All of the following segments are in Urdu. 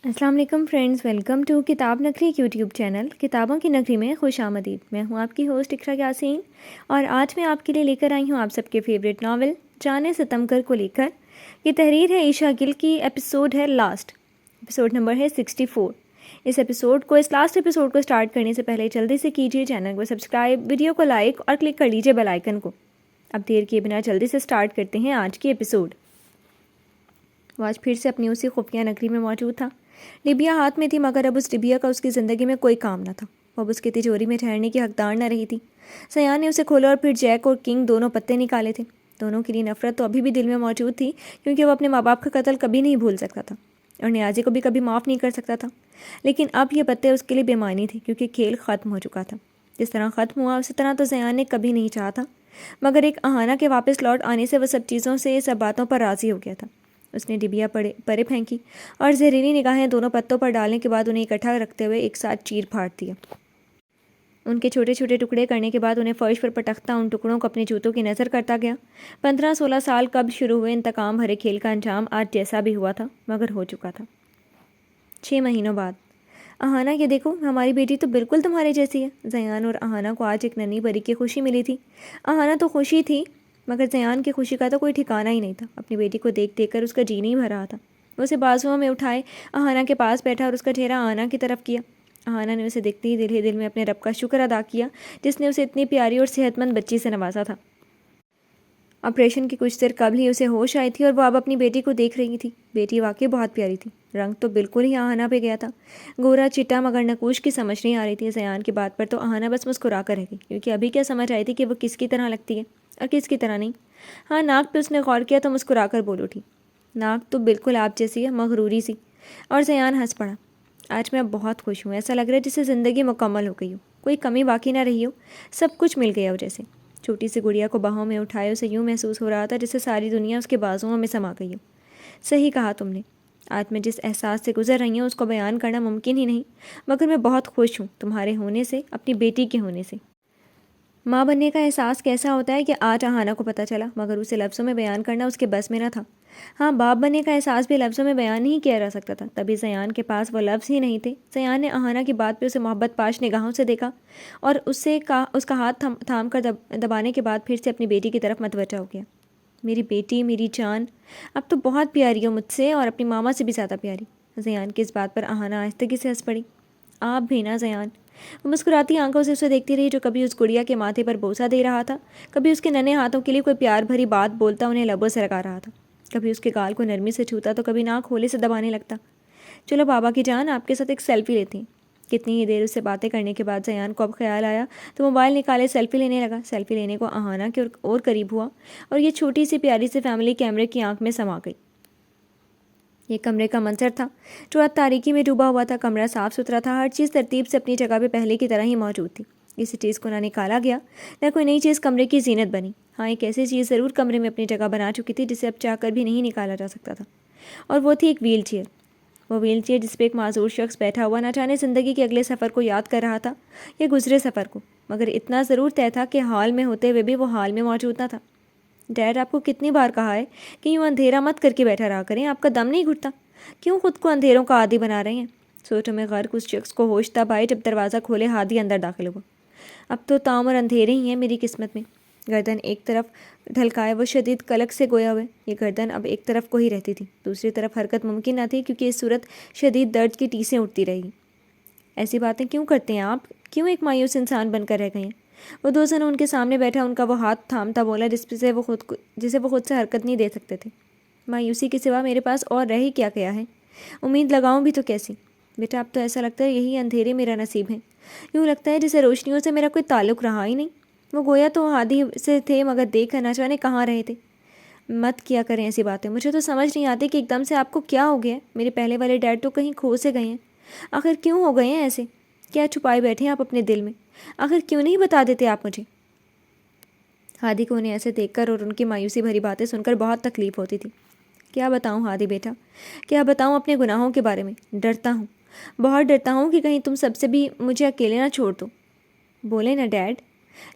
السلام علیکم فرینڈز، ویلکم ٹو کتاب نگری یوٹیوب چینل کتابوں کی نگری میں خوش آمدید۔ میں ہوں آپ کی ہوسٹ اقرا یاسین اور آج میں آپ کے لیے لے کر آئی ہوں آپ سب کے فیوریٹ ناول جانے ستمگر کو لے کر۔ یہ تحریر ہے عائشہ گل کی، ایپیسوڈ ہے لاسٹ، ایپیسوڈ نمبر ہے 64۔ اس لاسٹ ایپیسوڈ کو سٹارٹ کرنے سے پہلے جلدی سے کیجیے چینل کو سبسکرائب، ویڈیو کو لائک اور کلک کر لیجیے بیل آئیکن کو۔ اب دیر کیے بنا جلدی سے سٹارٹ کرتے ہیں آج کی ایپیسوڈ۔ وہ آج پھر سے اپنی اسی خفیہ نگری میں موجود تھا۔ ڈبیا ہاتھ میں تھی، مگر اب اس ڈبیا کا اس کی زندگی میں کوئی کام نہ تھا۔ وہ اب اس کی تجوری میں ٹھہرنے کی حقدار نہ رہی تھی۔ سیان نے اسے کھولا اور پھر جیک اور کنگ دونوں پتے نکالے تھے۔ دونوں کے لیے نفرت تو ابھی بھی دل میں موجود تھی، کیونکہ وہ اپنے ماں باپ کا قتل کبھی نہیں بھول سکتا تھا اور نیازی کو بھی کبھی معاف نہیں کر سکتا تھا۔ لیکن اب یہ پتے اس کے لیے بے معنی تھے، کیونکہ کھیل ختم ہو چکا تھا۔ جس طرح ختم ہوا اسی طرح تو سیان نے کبھی نہیں چاہا تھا، مگر ایک اہانا کے واپس لوٹ آنے سے وہ سب چیزوں سے، سب باتوں پر راضی ہو گیا تھا۔ اس نے ڈبیا پرے پھینکی اور زہریلی نگاہیں دونوں پتوں پر ڈالنے کے بعد انہیں اکٹھا رکھتے ہوئے ایک ساتھ چیر پھاڑ دیا۔ ان کے چھوٹے چھوٹے ٹکڑے کرنے کے بعد انہیں فرش پر پٹکتا ان ٹکڑوں کو اپنے جوتوں کی نظر کرتا گیا۔ 15-16 سال قبل شروع ہوئے انتقام بھرے کھیل کا انجام آج جیسا بھی ہوا تھا مگر ہو چکا تھا۔ 6 مہینوں بعد اہانا، یہ دیکھو، ہماری بیٹی تو بالکل تمہارے جیسی ہے۔ زیان اور اہانا کو آج ایک ننھی پری کی خوشی ملی تھی۔ اہانا تو خوشی تھی، مگر زیان کی خوشی کا تو کوئی ٹھکانہ ہی نہیں تھا۔ اپنی بیٹی کو دیکھ دیکھ کر اس کا جی نہیں بھر رہا تھا۔ وہ اسے بازوؤں میں اٹھائے اہانا کے پاس بیٹھا اور اس کا چہرہ اہانا کی طرف کیا۔ اہانا نے اسے دیکھتے ہی دل ہی دل میں اپنے رب کا شکر ادا کیا، جس نے اسے اتنی پیاری اور صحت مند بچی سے نوازا تھا۔ آپریشن کی کچھ دیر قبل ہی اسے ہوش آئی تھی اور وہ اب اپنی بیٹی کو دیکھ رہی تھی۔ بیٹی واقعی بہت پیاری تھی۔ رنگ تو بالکل ہی اہانا پہ گیا تھا، گورا چٹا، مگر نقوش کی سمجھ نہیں آ رہی تھی۔ زیان کی بات پر تو اہانا بس مسکرا کر رہ گئی، کیونکہ ابھی کیا سمجھ آئی تھی کہ وہ کس کی طرح لگتی ہے اور کس کی طرح نہیں۔ ہاں، ناک پہ اس نے غور کیا تو مسکرا کر بول اٹھی، ناک تو بالکل آپ جیسی ہے، مغروری سی۔ اور زیان ہنس پڑا۔ آج میں اب بہت خوش ہوں، ایسا لگ رہا ہے جسے زندگی مکمل ہو گئی ہو، کوئی کمی باقی نہ رہی ہو، سب کچھ مل گیا ہو جیسے۔ چھوٹی سی گڑیا کو باہوں میں اٹھائے اسے یوں محسوس ہو رہا تھا جیسے ساری دنیا اس کے بازوؤں میں سما گئی ہو۔ صحیح کہا تم نے، آج میں جس احساس سے گزر رہی ہوں اس کو بیان کرنا ممکن ہی نہیں، مگر میں بہت خوش ہوں تمہارے ہونے سے، اپنی بیٹی کے ہونے سے۔ ماں بننے کا احساس کیسا ہوتا ہے کہ آج اہانا کو پتہ چلا، مگر اسے لفظوں میں بیان کرنا اس کے بس میں نہ تھا۔ ہاں، باپ بننے کا احساس بھی لفظوں میں بیان نہیں کیا جا سکتا تھا، تبھی زیان کے پاس وہ لفظ ہی نہیں تھے۔ زیان نے اہانا کی بات پہ اسے محبت پاش نگاہوں سے دیکھا اور اس کا ہاتھ تھام کر دبانے کے بعد پھر سے اپنی بیٹی کی طرف متوجہ ہو گیا۔ میری بیٹی، میری جان، اب تو بہت پیاری ہو مجھ سے اور اپنی ماما سے بھی زیادہ پیاری۔ زیان کی اس بات پر اہانا آہستگی سے ہنس پڑی۔ آپ بھی نا زیان؟ وہ مسکراتی آنکھوں سے اسے دیکھتی رہی، جو کبھی اس گڑیا کے ماتھے پر بوسہ دے رہا تھا، کبھی اس کے ننھے ہاتھوں کے لیے کوئی پیار بھری بات بولتا انہیں لبوں سے لگا رہا تھا، کبھی اس کے گال کو نرمی سے چھوتا تو کبھی ناک کھولے سے دبانے لگتا۔ چلو بابا کی جان، آپ کے ساتھ ایک سیلفی لیتے ہیں۔ کتنی ہی دیر اس سے باتیں کرنے کے بعد زیان کو اب خیال آیا تو موبائل نکالے سیلفی لینے لگا۔ سیلفی لینے کو اہانا کے اور قریب ہوا اور یہ چھوٹی سی پیاری سی فیملی کیمرے کی آنکھ میں سما گئی۔ یہ کمرے کا منظر تھا جو آج تاریکی میں ڈوبا ہوا تھا۔ کمرہ صاف ستھرا تھا، ہر چیز ترتیب سے اپنی جگہ پہ پہلے کی طرح ہی موجود تھی۔ کسی چیز کو نہ نکالا گیا، نہ کوئی نئی چیز کمرے کی زینت بنی۔ ہاں، ایک ایسی چیز ضرور کمرے میں اپنی جگہ بنا چکی تھی جسے اب چاہ کر بھی نہیں نکالا جا سکتا تھا، اور وہ تھی ایک ویل چیئر۔ وہ ویل چیئر جس پہ ایک معذور شخص بیٹھا ہوا نہ جانے زندگی کے اگلے سفر کو یاد کر رہا تھا یا گزرے سفر کو، مگر اتنا ضرور طے تھا کہ حال میں ہوتے ہوئے بھی وہ حال میں موجود نہ تھا۔ ڈیڈ، آپ کو کتنی بار کہا ہے کہ یوں اندھیرا مت کر کے بیٹھا رہا کریں، آپ کا دم نہیں گھٹتا؟ کیوں خود کو اندھیروں کا عادی بنا رہے ہیں؟ سوچوں میں غرق اس شخص کو ہوش تب آئے جب دروازہ کھولے ہادی اندر داخل ہوا۔ اب تو تعمر اندھیرے ہی ہیں میری قسمت میں۔ گردن ایک طرف ڈھلکائے وہ شدید کلک سے گویا ہوئے۔ یہ گردن اب ایک طرف کو ہی رہتی تھی، دوسری طرف حرکت ممکن نہ تھی، کیونکہ اس صورت شدید درد کی ٹیسیں اٹھتی رہی۔ ایسی باتیں کیوں کرتے ہیں آپ؟ کیوں ایک مایوس انسان بن کر رہ گئے ہیں؟ وہ دو زن ان کے سامنے بیٹھا ان کا وہ ہاتھ تھامتا بولا جسے وہ خود سے حرکت نہیں دے سکتے تھے۔ مایوسی کے سوا میرے پاس اور رہ ہی کیا گیا ہے؟ امید لگاؤں بھی تو کیسی؟ بیٹا، اب تو ایسا لگتا ہے یہی اندھیرے میرا نصیب ہے۔ یوں لگتا ہے جیسے روشنیوں سے میرا کوئی تعلق رہا ہی نہیں۔ وہ گویا تو ہادی سے تھے، مگر دیکھ کر نہ جانے کہاں رہے تھے۔ مت کیا کریں ایسی باتیں، مجھے تو سمجھ نہیں آتی کہ ایک دم سے آپ کو کیا ہو گیا ہے۔ میرے پہلے والے ڈیڈ تو کہیں کھو سے گئے ہیں، آخر کیوں ہو گئے ہیں ایسے؟ کیا چھپائے بیٹھے ہیں آپ اپنے دل میں؟ آخر کیوں نہیں بتا دیتے آپ مجھے؟ ہادی کو انہیں ایسے دیکھ کر اور ان کی مایوسی بھری باتیں سن کر بہت تکلیف ہوتی تھی۔ کیا بتاؤں ہادی بیٹا، کیا بتاؤں اپنے گناہوں کے بارے میں؟ ڈرتا ہوں، بہت ڈرتا ہوں کہ کہیں تم سب سے بھی مجھے اکیلے نہ چھوڑ دو۔ بولے نا ڈیڈ۔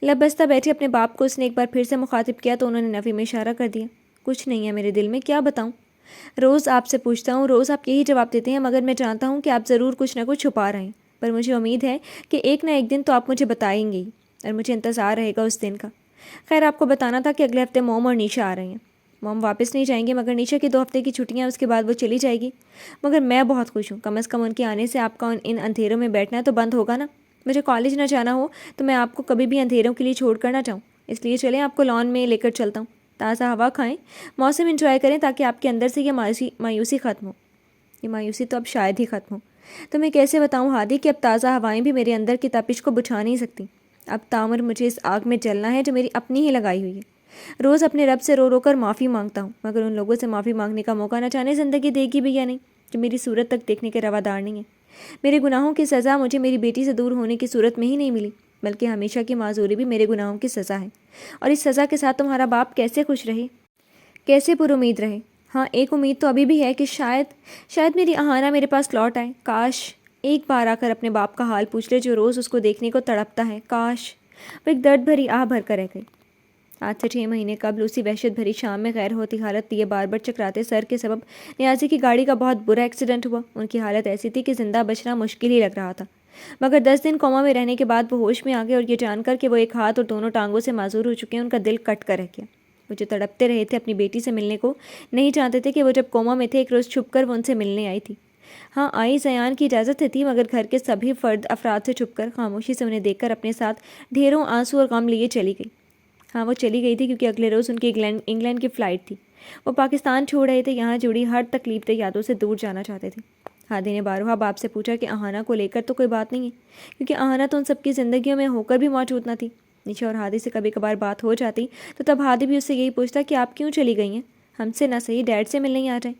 لب بستہ بیٹھے اپنے باپ کو اس نے ایک بار پھر سے مخاطب کیا تو انہوں نے نفی میں اشارہ کر دیا۔ کچھ نہیں ہے میرے دل میں، کیا بتاؤں؟ روز آپ سے پوچھتا ہوں، روز آپ یہی جواب دیتے ہیں، مگر میں جانتا ہوں کہ آپ ضرور کچھ نہ کچھ چھپا رہے ہیں، پر مجھے امید ہے کہ ایک نہ ایک دن تو آپ مجھے بتائیں گے ہی، اور مجھے انتظار رہے گا اس دن کا۔ خیر، آپ کو بتانا تھا کہ اگلے ہفتے موم اور نیشا آ رہی ہیں۔ موم واپس نہیں جائیں گے، مگر نیشا کی 2 ہفتے کی چھٹیاں، اس کے بعد وہ چلی جائے گی۔ مگر میں بہت خوش ہوں، کم از کم ان کے آنے سے آپ کا ان اندھیروں میں بیٹھنا تو بند ہوگا نا۔ مجھے کالج نہ جانا ہو تو میں آپ کو کبھی بھی اندھیروں کے لیے چھوڑ کر نہ جاؤں، اس لیے چلیں آپ کو لان میں لے کر چلتا ہوں، تازہ ہوا کھائیں، موسم انجوائے کریں، تاکہ آپ کے اندر سے یہ مایوسی ختم ہو۔ یہ مایوسی تو اب شاید ہی ختم ہو۔ تو میں کیسے بتاؤں ہادی کہ اب تازہ ہوائیں بھی میرے اندر کی تپش کو بجھا نہیں سکتی۔ اب تعمر مجھے اس آگ میں جلنا ہے جو میری اپنی ہی لگائی ہوئی ہے۔ روز اپنے رب سے رو رو کر معافی مانگتا ہوں، مگر ان لوگوں سے معافی مانگنے کا موقع نہ جانے زندگی دے گی بھی یا نہیں، جو میری صورت تک دیکھنے کے روادار نہیں ہے۔ میرے گناہوں کی سزا مجھے میری بیٹی سے دور ہونے کی صورت میں ہی نہیں ملی، بلکہ ہمیشہ کی معذوری بھی میرے گناہوں کی سزا ہے، اور اس سزا کے ساتھ تمہارا باپ کیسے خوش رہے، کیسے پر امید رہے۔ ہاں، ایک امید تو ابھی بھی ہے کہ شاید میری اہانہ میرے پاس لوٹ آئے۔ کاش ایک بار آ کر اپنے باپ کا حال پوچھ لے جو روز اس کو دیکھنے کو تڑپتا ہے۔ کاش وہ ایک درد بھری آہ بھر کر رہ گئی۔ آج سے 6 مہینے قبل اسی وحشت بھری شام میں غیر ہوتی حالت لیے بار بار چکراتے سر کے سبب نیازی کی گاڑی کا بہت برا ایکسیڈنٹ ہوا۔ ان کی حالت ایسی تھی کہ زندہ بچنا مشکل ہی لگ رہا تھا، مگر 10 دن کوما میں رہنے کے بعد وہ ہوش میں آ گئے، اور یہ جان کر کہ وہ ایک ہاتھ اور دونوں ٹانگوں سے معذور ہو چکے ہیں، ان کا دل کٹ کر رہ گیا۔ وہ جو تڑپتے رہے تھے اپنی بیٹی سے ملنے کو، نہیں جانتے تھے کہ وہ جب کوما میں تھے ایک روز چھپ کر وہ ان سے ملنے آئی تھی۔ ہاں آئی، زیان کی اجازت تھی، مگر گھر کے سبھی افراد سے چھپ کر خاموشی سے انہیں دیکھ کر اپنے ساتھ ڈھیروں آنسو اور غم لیے چلی گئی۔ ہاں وہ چلی گئی تھی کیونکہ اگلے روز ان کی انگلینڈ کی فلائٹ تھی۔ وہ پاکستان چھوڑ رہے تھے، یہاں جڑی ہر تکلیف دہ یادوں سے دور جانا چاہتے تھے۔ ہادی نے بارہا باپ سے پوچھا کہ اہانہ کو لے کر تو کوئی بات نہیں ہے، کیونکہ اہانہ تو ان سب کی زندگیوں میں ہو کر بھی موجود نہ تھی۔ نیشا اور ہادی سے کبھی کبھار بات ہو جاتی تو تب ہادی بھی اس سے یہی پوچھتا کہ آپ کیوں چلی گئی ہیں، ہم سے نہ صحیح ڈیڈ سے ملنے ہی آ جائیں،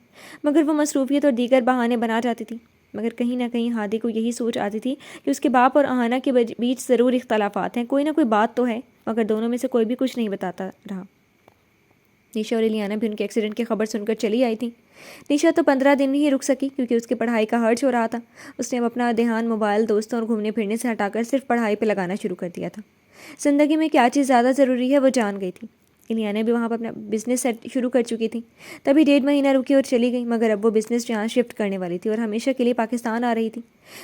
مگر وہ مصروفیت اور دیگر بہانے بنا جاتی تھی۔ مگر کہیں نہ کہیں ہادی کو یہی سوچ آتی تھی کہ اس کے باپ اور اہانہ کے بیچ ضرور اختلافات ہیں، کوئی نہ کوئی بات تو ہے، مگر دونوں میں سے کوئی بھی کچھ نہیں بتاتا رہا۔ نیشا اور الیانا بھی ان کے ایکسیڈنٹ کی خبر سن کر چلی آئی تھیں۔ نیشا تو 15 دن ہی رک سکی کیونکہ اس کی پڑھائی کا خرچ ہو رہا تھا۔ اس نے اب اپنا دھیان موبائل، دوستوں اور گھومنے پھرنے سے ہٹا کر صرف پڑھائی پہ لگانا شروع کر دیا تھا۔ زندگی میں کیا چیز زیادہ ضروری ہے وہ جان گئی تھی۔ الیانا بھی وہاں پر اپنا بزنس شروع کر چکی تھی، تبھی 1.5 مہینہ رکی اور چلی گئی، مگر اب وہ بزنس یہاں شفٹ کرنے والی تھی اور ہمیشہ کے لیے پاکستان آ رہی تھی،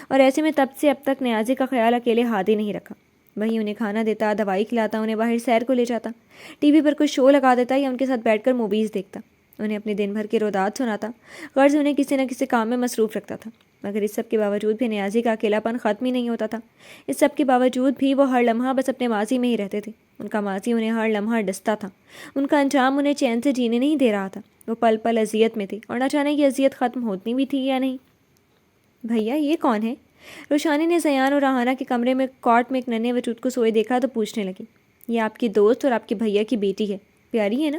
اور ایسے میں تب سے اب تک نیازی کا خیال اکیلے ہادی نہیں رکھا۔ وہی انہیں کھانا دیتا، دوائی کھلاتا، انہیں باہر سیر کو لے جاتا، ٹی وی پر کوئی شو لگا دیتا یا ان کے ساتھ بیٹھ کر موویز دیکھتا، انہیں اپنے دن بھر کے رودات سناتا، غرض انہیں کسی نہ کسی کام میں مصروف رکھتا تھا۔ مگر اس سب کے باوجود بھی نیازی کا اکیلا پن ختم ہی نہیں ہوتا تھا۔ اس سب کے باوجود بھی وہ ہر لمحہ بس اپنے ماضی میں ہی رہتے تھے۔ ان کا ماضی انہیں ہر لمحہ ڈستا تھا، ان کا انجام انہیں چین سے جینے نہیں دے رہا تھا۔ وہ پل پل اذیت میں تھے، اور نہ جانے یہ اذیت ختم ہوتی بھی تھی یا نہیں۔ بھیا یہ کون ہے؟ روشانی نے زیان اور اہانہ کے کمرے میں کاٹ میں ایک ننھے وجود کو سوئے دیکھا تو پوچھنے لگی۔ یہ آپ کی دوست اور آپ کے بھیا کی بیٹی ہے، پیاری ہے نا؟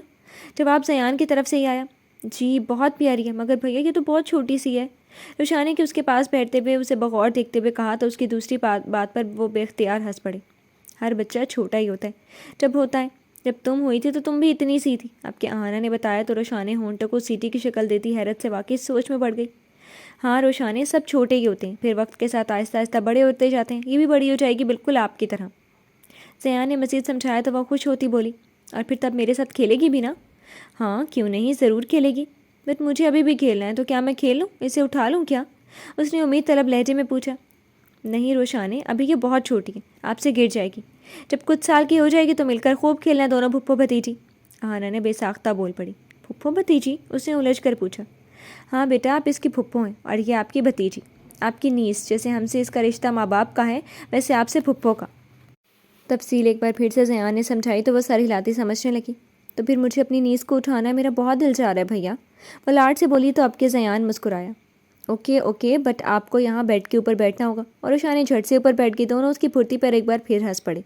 جواب زیان کی طرف سے ہی آیا۔ جی بہت پیاری ہے، مگر بھیا یہ تو بہت چھوٹی سی ہے۔ روشانی کے اس کے پاس بیٹھتے ہوئے اسے بغور دیکھتے ہوئے کہا تو اس کی دوسری بات پر وہ بے اختیار ہنس پڑے۔ ہر بچہ چھوٹا ہی ہوتا ہے جب ہوتا ہے، جب تم ہوئی تھی تو تم بھی اتنی سی تھی، آپ کے اہانہ نے بتایا تو روشانی ہونٹوں کو سیٹی کی شکل دیتی حیرت سے واقعی سوچ میں پڑ گئی۔ ہاں روشانی، سب چھوٹے ہی ہوتے ہیں، پھر وقت کے ساتھ آہستہ آہستہ بڑے ہوتے جاتے ہیں، یہ بھی بڑی ہو جائے گی بالکل آپ کی طرح۔ زیان نے مزید سمجھایا تو وہ خوش ہوتی بولی، اور پھر تب میرے ساتھ کھیلے گی بھی نا؟ ہاں کیوں نہیں، ضرور کھیلے گی، بٹ مجھے ابھی بھی کھیلنا ہے، تو کیا میں کھیل لوں، اسے اٹھا لوں کیا؟ اس نے امید طلب لہجے میں پوچھا۔ نہیں روشانی، ابھی یہ بہت چھوٹی ہے، آپ سے گر جائے گی، جب کچھ سال کی ہو جائے گی تو مل کر خوب کھیلنا دونوں پھپھو بھتیجی۔ اہانہ نے بے ساختہ بول پڑی۔ پھپھو بھتیجی؟ اس نے الجھ کر پوچھا۔ ہاں بیٹا، آپ اس کی پھپھو ہیں اور یہ آپ کی بھتیجی، آپ کی نیس، جیسے ہم سے اس کا رشتہ ماں باپ کا ہے ویسے آپ سے پھپھو کا۔ تفصیل ایک بار پھر سے زیان نے سمجھائی تو وہ سر ہلاتی سمجھنے لگی۔ تو پھر مجھے اپنی نیس کو اٹھانا میرا بہت دل چاہ رہا ہے بھیا، وہ لاڈ سے بولی تو اب کے زیان مسکرایا۔ اوکے بٹ آپ کو یہاں بیڈ کے اوپر بیٹھنا ہوگا، اور روشانی جھٹ سے اوپر بیٹھ گئی، دونوں اس کی پھرتی پر ایک بار پھر ہنس پڑے۔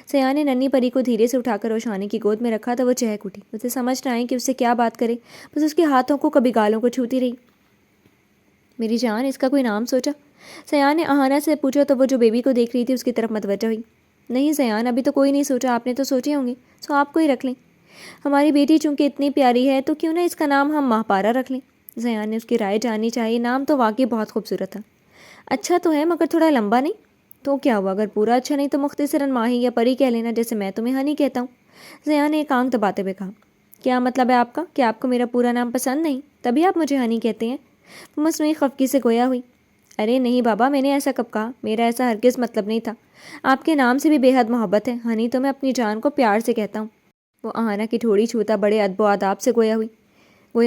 زیان نے ننھی پری کو دھیرے سے اٹھا کر روشانی کی گود میں رکھا تو وہ چہک اٹھی، اسے سمجھ نہ آئی کہ اس سے کیا بات کرے، بس اس کے ہاتھوں کو کبھی گالوں کو چھوتی رہی۔ میری جان، اس کا کوئی نام سوچا؟ زیان نے اہانہ سے پوچھا تو وہ جو بیبی کو دیکھ رہی تھی اس کی طرف متوجہ ہوئی۔ نہیں زیان، ابھی تو کوئی نہیں سوچا، آپ نے تو سوچے ہوں گے، سو آپ کو ہی رکھ لیں۔ ہماری بیٹی چونکہ اتنی پیاری ہے تو کیوں نہ اس کا نام ہم ماہ پارا رکھ لیں؟ زیان نے اس کی رائے جاننی چاہیے، نام تو واقعی بہت خوبصورت تھا۔ اچھا تو ہے مگر تھوڑا لمبا نہیں؟ تو کیا ہوا، اگر پورا اچھا نہیں تو مختصراً ماہی یا پری کہہ لینا، جیسے میں تمہیں ہنی کہتا ہوں، زیان نے ایک آنکھ دباتے ہوئے کہا۔ کیا مطلب ہے آپ کا کہ آپ کو میرا پورا نام پسند نہیں، تبھی آپ مجھے ہنی کہتے ہیں؟ وہ مصنوعی خفگی سے گویا ہوئی۔ ارے نہیں بابا، میں نے ایسا کب کہا؟ میرا ایسا ہرگز مطلب نہیں تھا۔ آپ کے نام سے بھی بے حد محبت ہے، ہنی تو میں اپنی جان کو پیار سے کہتا ہوں۔ وہ آہانہ کی ٹھوڑی چھوتا بڑے ادب و آداب سے گویا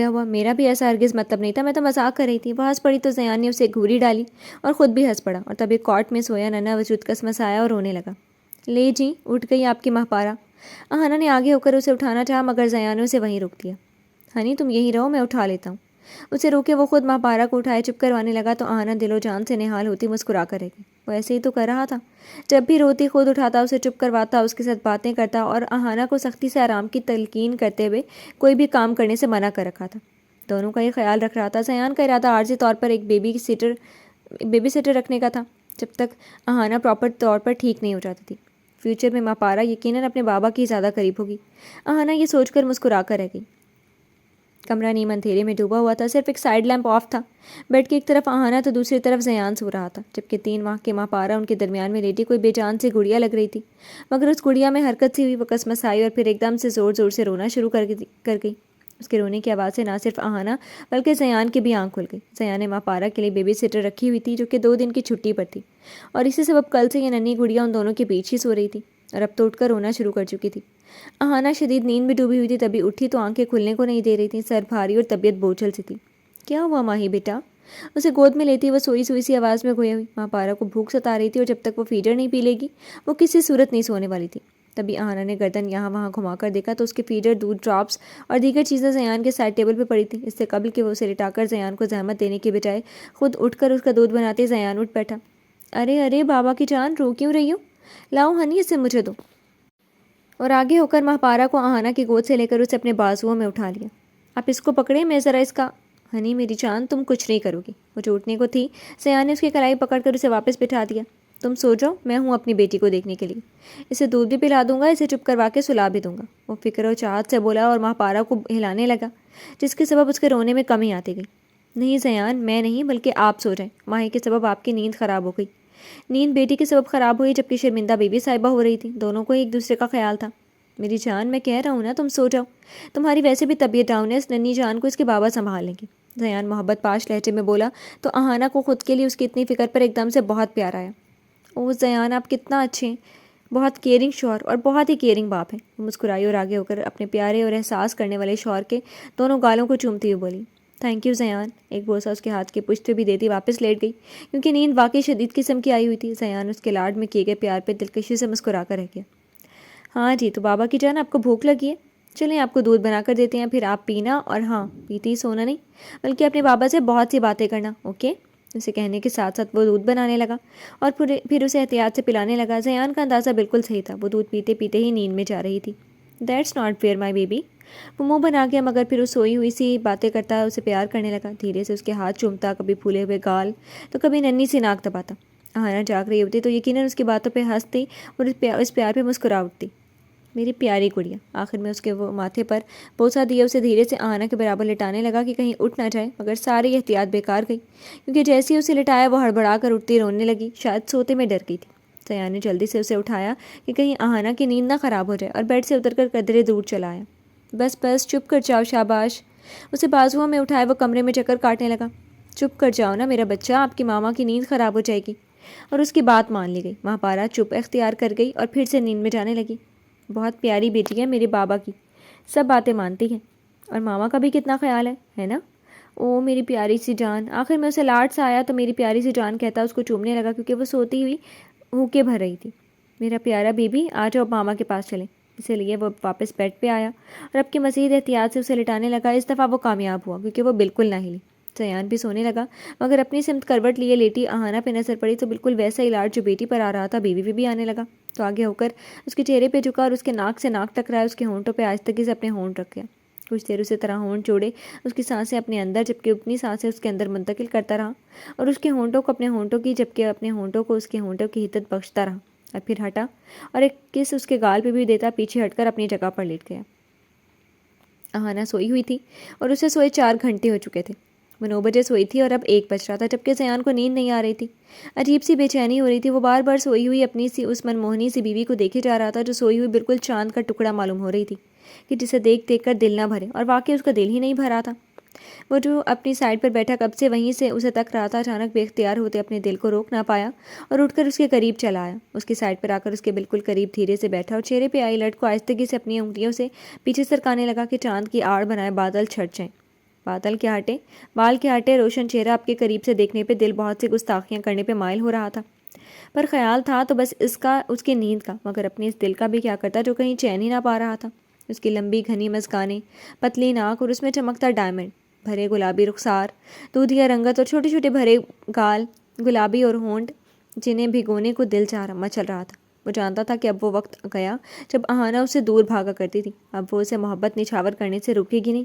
ہوا، میرا بھی ایسا ہرگز مطلب نہیں تھا، میں تو مذاق کر رہی تھی۔ وہ ہنس پڑی تو زیان نے اسے گھوری ڈالی اور خود بھی ہنس پڑا، اور تبھی کاٹ میں سویا ننھا وجود کسمسایا اور رونے لگا۔ لے جی، اٹھ گئی آپ کی ماہپارہ۔ آہانہ نے آگے ہو کر اسے اٹھانا چاہا، مگر زیان نے اسے وہیں روک دیا۔ ہنی تم یہیں رہو، میں اٹھا لیتا ہوں۔ اسے روکے وہ خود ماہپارہ کو اٹھائے چپ کروانے لگا تو آہانہ دل و جان سے نہال ہوتی مسکرا کر رہ گئی۔ وہ ایسے ہی تو کر رہا تھا، جب بھی روتی خود اٹھاتا، اسے چپ کرواتا، اس کے ساتھ باتیں کرتا اور آہانہ کو سختی سے آرام کی تلقین کرتے ہوئے کوئی بھی کام کرنے سے منع کر رکھا تھا۔ دونوں کا یہ خیال رکھ رہا تھا۔ زیان کا ارادہ عارضی طور پر ایک بیبی سیٹر رکھنے کا تھا، جب تک آہانہ پراپر طور پر ٹھیک نہیں ہو جاتی تھی۔ فیوچر میں ماہپارہ یقیناً اپنے بابا کی زیادہ قریب ہوگی۔ آہانہ یہ سوچ کر مسکرا کر رہ گئی۔ کمرہ نیم اندھیرے میں ڈوبا ہوا تھا، صرف ایک سائیڈ لیمپ آف تھا۔ بیڈ کی ایک طرف آہانہ تو دوسری طرف زیان سو رہا تھا، جبکہ 3 ماہ کے ماہپارہ ان کے درمیان میں لیٹی کوئی بے جان سی گڑیا لگ رہی تھی۔ مگر اس گڑیا میں حرکت سی ہوئی، وہ کسمسائی اور پھر ایک دم سے زور زور سے رونا شروع کر گئی۔ اس کے رونے کی آواز سے نہ صرف آہانہ بلکہ زیان کی بھی آنکھ کھل گئی۔ زیان نے ماہپارہ کے لیے بیبی سیٹر رکھی ہوئی تھی، جو کہ 2 دن کی چھٹی پر تھی، اور اسی سبب کل سے یہ ننھی گڑیا ان دونوں کے بیچ ہی سو رہی تھی، اور اب تو اٹھ کر رونا شروع کر چکی تھی۔ آہانہ شدید نیند میں ڈوبی ہوئی تھی، تبھی اٹھی تو آنکھیں کھلنے کو نہیں دے رہی تھیں، سر بھاری اور طبیعت بوجھل سی تھی۔ کیا ہوا ماہی بیٹا؟ اسے گود میں لیتی وہ سوئی سی آواز میں گویا ہوئی۔ ماہپارہ کو بھوک ستا رہی تھی، اور جب تک وہ فیڈر نہیں پی لے گی وہ کسی صورت نہیں سونے والی تھی۔ تبھی آہانہ نے گردن یہاں وہاں گھما کر دیکھا تو اس کے فیڈر، دودھ ڈراپس اور دیگر چیزیں زیان کے سائڈ ٹیبل پہ پڑی تھیں۔ اس سے قبل کہ وہ اسے لٹا کر زیان کو زحمت دینے کے بجائے خود اٹھ کر اس کا دودھ بناتے، زیان اٹھ بیٹھا۔ ارے بابا کی جان، رو کیوں رہی ہو؟ لاؤ ہنی، اسے مجھے دو۔ اور آگے ہو کر ماہپارہ کو آہانہ کی گود سے لے کر اسے اپنے بازوؤں میں اٹھا لیا۔ آپ اس کو پکڑیں، میں ذرا اس کا… ہنی میری جان، تم کچھ نہیں کرو گی۔ وہ جو اٹھنے کو تھی، زیان نے اس کی کلائی پکڑ کر اسے واپس بٹھا دیا۔ تم سو جاؤ، میں ہوں اپنی بیٹی کو دیکھنے کے لیے۔ اسے دودھ بھی پلا دوں گا، اسے چپ کروا کے سلا بھی دوں گا۔ وہ فکر و چاہت سے بولا اور ماہپارہ کو ہلانے لگا، جس کے سبب اس کے رونے میں کمی آتی گئی۔ نہیں زیان، میں نہیں بلکہ آپ سو جائیں، ماہی کے سبب آپ کی نیند خراب ہو گئی۔ نیند بیٹی کے سبب خراب ہوئی، جبکہ شرمندہ بیوی صاحبہ ہو رہی تھی۔ دونوں کو ایک دوسرے کا خیال تھا۔ میری جان، میں کہہ رہا ہوں نا، تم سو جاؤ، تمہاری ویسے بھی طبیعت ڈاؤن ہے، اس ننھی جان کو اس کے بابا سنبھال لیں گے۔ زیان محبت پاش لہجے میں بولا تو آہانہ کو خود کے لیے اس کی اتنی فکر پر ایک دم سے بہت پیار آیا۔ اوہ زیان، آپ کتنا اچھے ہیں، بہت کیئرنگ شوہر اور بہت ہی کیئرنگ باپ ہیں۔ وہ مسکرائی اور آگے ہو کر اپنے پیارے اور احساس کرنے والے شوہر کے دونوں گالوں کو چومتی ہوئی بولی، تھینک یو زیان۔ ایک بوسہ اس کے ہاتھ کے پشت پہ بھی دیتی واپس لیٹ گئی، کیونکہ نیند واقعی شدید قسم کی آئی ہوئی تھی۔ زیان اس کے لاڈ میں کیے گئے پیار پہ دلکشی سے مسکرا کر رہ گیا۔ ہاں جی، تو بابا کی جان، آپ کو بھوک لگی ہے؟ چلیں آپ کو دودھ بنا کر دیتے ہیں، پھر آپ پینا، اور ہاں، پیتے ہی سونا نہیں، بلکہ اپنے بابا سے بہت سی باتیں کرنا، اوکے؟ اسے کہنے کے ساتھ ساتھ وہ دودھ بنانے لگا اور پھر اسے احتیاط سے پلانے لگا۔ زیان کا اندازہ بالکل صحیح تھا، وہ دودھ پیتے پیتے ہی نیند میں جا رہی تھی۔ That's not fair my baby. وہ منہ بنا گیا، مگر پھر وہ سوئی ہوئی سی باتیں کرتا اسے پیار کرنے لگا، دھیرے سے اس کے ہاتھ چومتا، کبھی پھولے ہوئے گال تو کبھی ننھی سی ناک دباتا۔ آہانہ جاگ رہی ہوتی تو یقیناً اس کی باتوں پہ ہنستی اور اس پیار پہ مسکرا اٹھتی۔ میری پیاری گڑیا۔ آخر میں اس کے وہ ماتھے پر بوسہ دیا، اسے دھیرے سے آہانہ کے برابر لٹانے لگا کہ کہیں اٹھ نہ جائے، مگر ساری احتیاط بیکار گئی، کیونکہ جیسے ہی اسے لٹایا وہ ہڑبڑا کر اٹھتی رونے لگی، شاید سوتے میں ڈر گئی تھی۔ زیان نے جلدی سے اسے اٹھایا کہ کہیں آہانہ کی نیند نہ خراب ہو جائے، اور بیڈ سے اتر کر قدرے دور چلا آیا۔ بس چپ کر جاؤ، شاباش۔ اسے بازوؤں میں اٹھائے وہ کمرے میں چکر کاٹنے لگا۔ چپ کر جاؤ نا میرا بچہ، آپ کی ماما کی نیند خراب ہو جائے گی۔ اور اس کی بات مان لی گئی۔ ماہپارہ چپ اختیار کر گئی اور پھر سے نیند میں جانے لگی۔ بہت پیاری بیٹی ہے میرے بابا کی، سب باتیں مانتی ہیں، اور ماما کا بھی کتنا خیال ہے نا؟ او میری پیاری سی جان۔ آخر میں اسے لاڈ سا آیا تو میری پیاری سی جان کہتا اس کو چومنے لگا، کیونکہ وہ سوتی ہوئی ہوکے بھر رہی تھی۔ میرا پیارا بیبی، آ جاؤ ماما کے پاس چلیں۔ اسی لیے وہ واپس بیڈ پہ آیا اور اب کی مزید احتیاط سے اسے لٹانے لگا۔ اس دفعہ وہ کامیاب ہوا، کیونکہ وہ بالکل نہ ہلی۔ زیان بھی سونے لگا، مگر اپنی سمت کروٹ لیے لیٹی آہانہ پہ نظر پڑی تو بالکل ویسا ہی لاڈ جو بیٹی پر آ رہا تھا بیوی پہ بھی آنے لگا۔ تو آگے ہو کر اس کے چہرے پہ جھکا اور اس کے ناک سے ناک ٹکرایا، اس کے ہونٹوں پہ آہستگی سے اپنے ہونٹ رکھ گیا۔ کچھ دیر اسی طرح ہونٹ جوڑے اس کی سانسیں اپنے اندر، جبکہ اپنی سانسیں اس کے اندر منتقل کرتا رہا، اور اس کے ہونٹوں کو اپنے ہونٹوں کی، جبکہ اپنے ہونٹوں کو اس کے ہونٹوں کی حدت بخشتا رہا، اور پھر ہٹا اور ایک کس اس کے گال پہ بھی دیتا، پیچھے ہٹ کر اپنی جگہ پر لیٹ گیا۔ آہانہ سوئی ہوئی تھی اور اسے سوئے 4 گھنٹے ہو چکے تھے۔ وہ 9 بجے سوئی تھی اور اب 1 بج رہا تھا، جبکہ زیان کو نیند نہیں آ رہی تھی۔ عجیب سی بے چینی ہو رہی تھی۔ وہ بار بار سوئی ہوئی اپنی سی اس منموہنی سی بیوی کو دیکھے جا رہا تھا، جو سوئی ہوئی بالکل چاند کا ٹکڑا معلوم ہو رہی تھی۔ کہ جسے دیکھ دیکھ کر دل نہ بھرے، اور واقعی اس کا دل ہی نہیں بھرا تھا۔ وہ جو اپنی سائڈ پر بیٹھا کب سے وہیں سے اسے تک رہا تھا، اچانک بے اختیار ہوتے اپنے دل کو روک نہ پایا اور اٹھ کر اس کے قریب چلا آیا۔ اس کی سائڈ پر آ کر اس کے بالکل قریب دھیرے سے بیٹھا اور چہرے پہ آئی لٹ کو آہستگی سے اپنی انگلیوں سے پیچھے سرکانے لگا کہ چاند کی آڑ بنائے بادل چھٹ جائیں۔ بادل کیا ہٹے، بال کیا ہٹے، روشن چہرہ آپ کے قریب سے دیکھنے پہ دل بہت سی گستاخیاں کرنے پہ مائل ہو رہا تھا، پر خیال تھا تو بس اس کی نیند کا، مگر اپنے اس دل کا بھی کیا کرتا جو کہیں چین ہی نہ پا رہا تھا۔ اس کی لمبی گھنی مسکانیں، پتلی ناک اور اس میں چمکتا ڈائمنڈ، بھرے گلابی رخسار، دودھیا رنگت اور چھوٹے چھوٹے بھرے گال، گلابی اور ہونٹ جنہیں بھگونے کو دل مچل رہا تھا۔ وہ جانتا تھا کہ اب وہ وقت گیا جب آہانہ اس سے دور بھاگا کرتی تھی، اب وہ اسے محبت نچھاور کرنے سے رکے گی نہیں۔